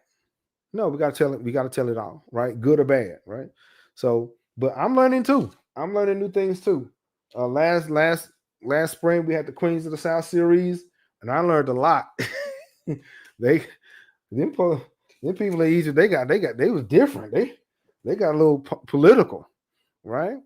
No, we got to tell it all, right? Good or bad, right? So, but I'm learning too. I'm learning new things too. Last spring we had the Queens of the South series, and I learned a lot. them people in Egypt, they was different. They got a little political, right?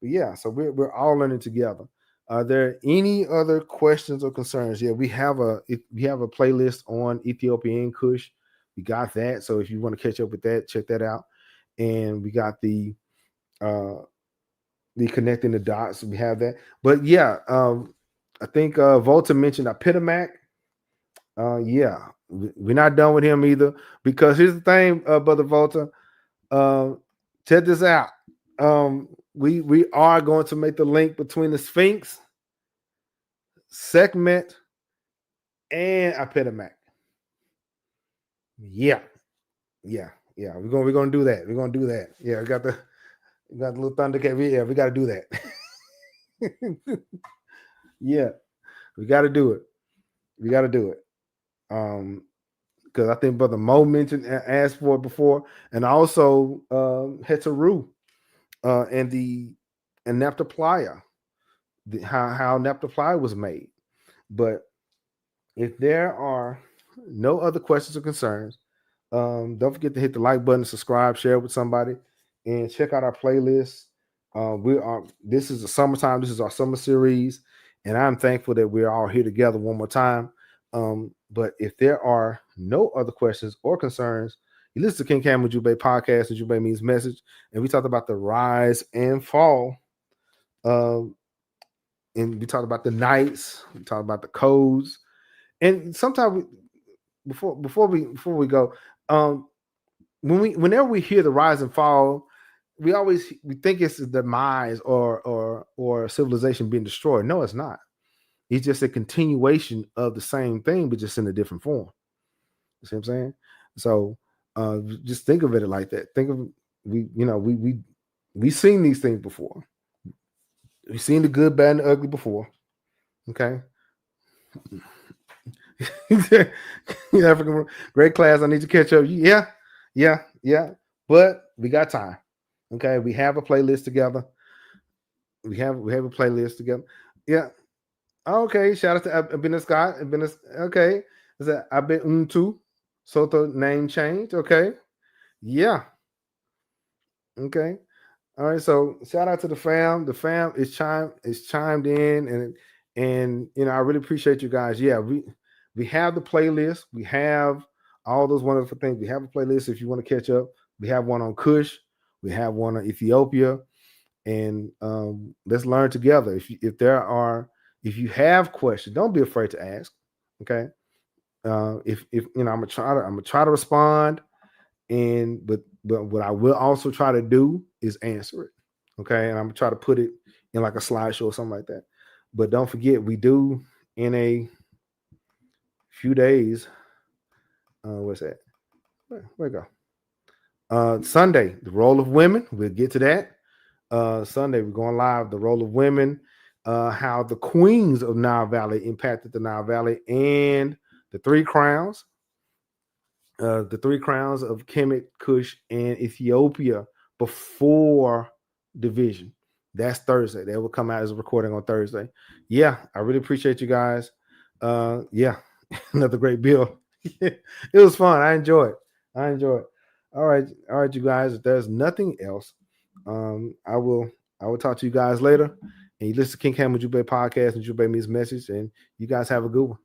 But yeah, so we're all learning together. Are there any other questions or concerns? Yeah, we have a playlist on Ethiopian Kush. We got that. So if you want to catch up with that, check that out. And we got the Connecting the Dots. We have that. But yeah, I think Volta mentioned Epidemac. Yeah, we're not done with him either, because here's the thing, Brother Volta. Check this out. We are going to make the link between the Sphinx, Sekhmet, and Epidemac. Yeah. We're gonna do that. We're gonna do that. Yeah, we got the little thunder cat. Yeah, we got to do that. Yeah, we got to do it. Because I think Brother Mo asked for it before, and also Heteru and Naphtaliah, how Naphtaliah was made. But if there are no other questions or concerns, don't forget to hit the like button, subscribe, share with somebody, and check out our playlist. This is the summertime. This is our summer series, and I'm thankful that we're all here together one more time. But if there are no other questions or concerns, you listen to King Cam Ujumbe Podcast, Ujumbe means message, and we talked about the rise and fall. And we talked about the Knights, we talked about the codes, and sometimes before we go, whenever we hear the rise and fall, we think it's the demise or civilization being destroyed. No, it's not. It's just a continuation of the same thing, but just in a different form. You see what I'm saying? So just think of it like that. Think of we've seen these things before. We've seen the good, bad, and the ugly before. Okay. African great class. I need to catch up. Yeah. Yeah, yeah. But we got time. Okay, we have a playlist together. We have a playlist together. Yeah. Okay. Shout out to Abena Scott. Okay. Is that Abe Untu? Soto name change. Okay. Yeah. Okay. All right. So shout out to the fam. The fam is chimed in, and I really appreciate you guys. Yeah, we have the playlist. We have all those wonderful things. We have a playlist if you want to catch up. We have one on Kush. We have one on Ethiopia, and let's learn together. If you have questions, don't be afraid to ask. Okay. If I'm gonna try to respond, but what I will also try to do is answer it. Okay, and I'm gonna try to put it in like a slideshow or something like that. But don't forget, we do in a few days. What's that? Where go? Sunday, the role of women. We'll get to that. Sunday, we're going live. The role of women, how the queens of Nile Valley impacted the Nile Valley, and the three crowns. The three crowns of Kemet, Kush, and Ethiopia before division. That's Thursday. That will come out as a recording on Thursday. Yeah, I really appreciate you guys. Yeah, another great bill. It was fun. I enjoy it. All right, you guys. If there's nothing else, I will talk to you guys later. And you listen to King Cam Ujumbe Podcast and Ujumbe Me's message. And you guys have a good one.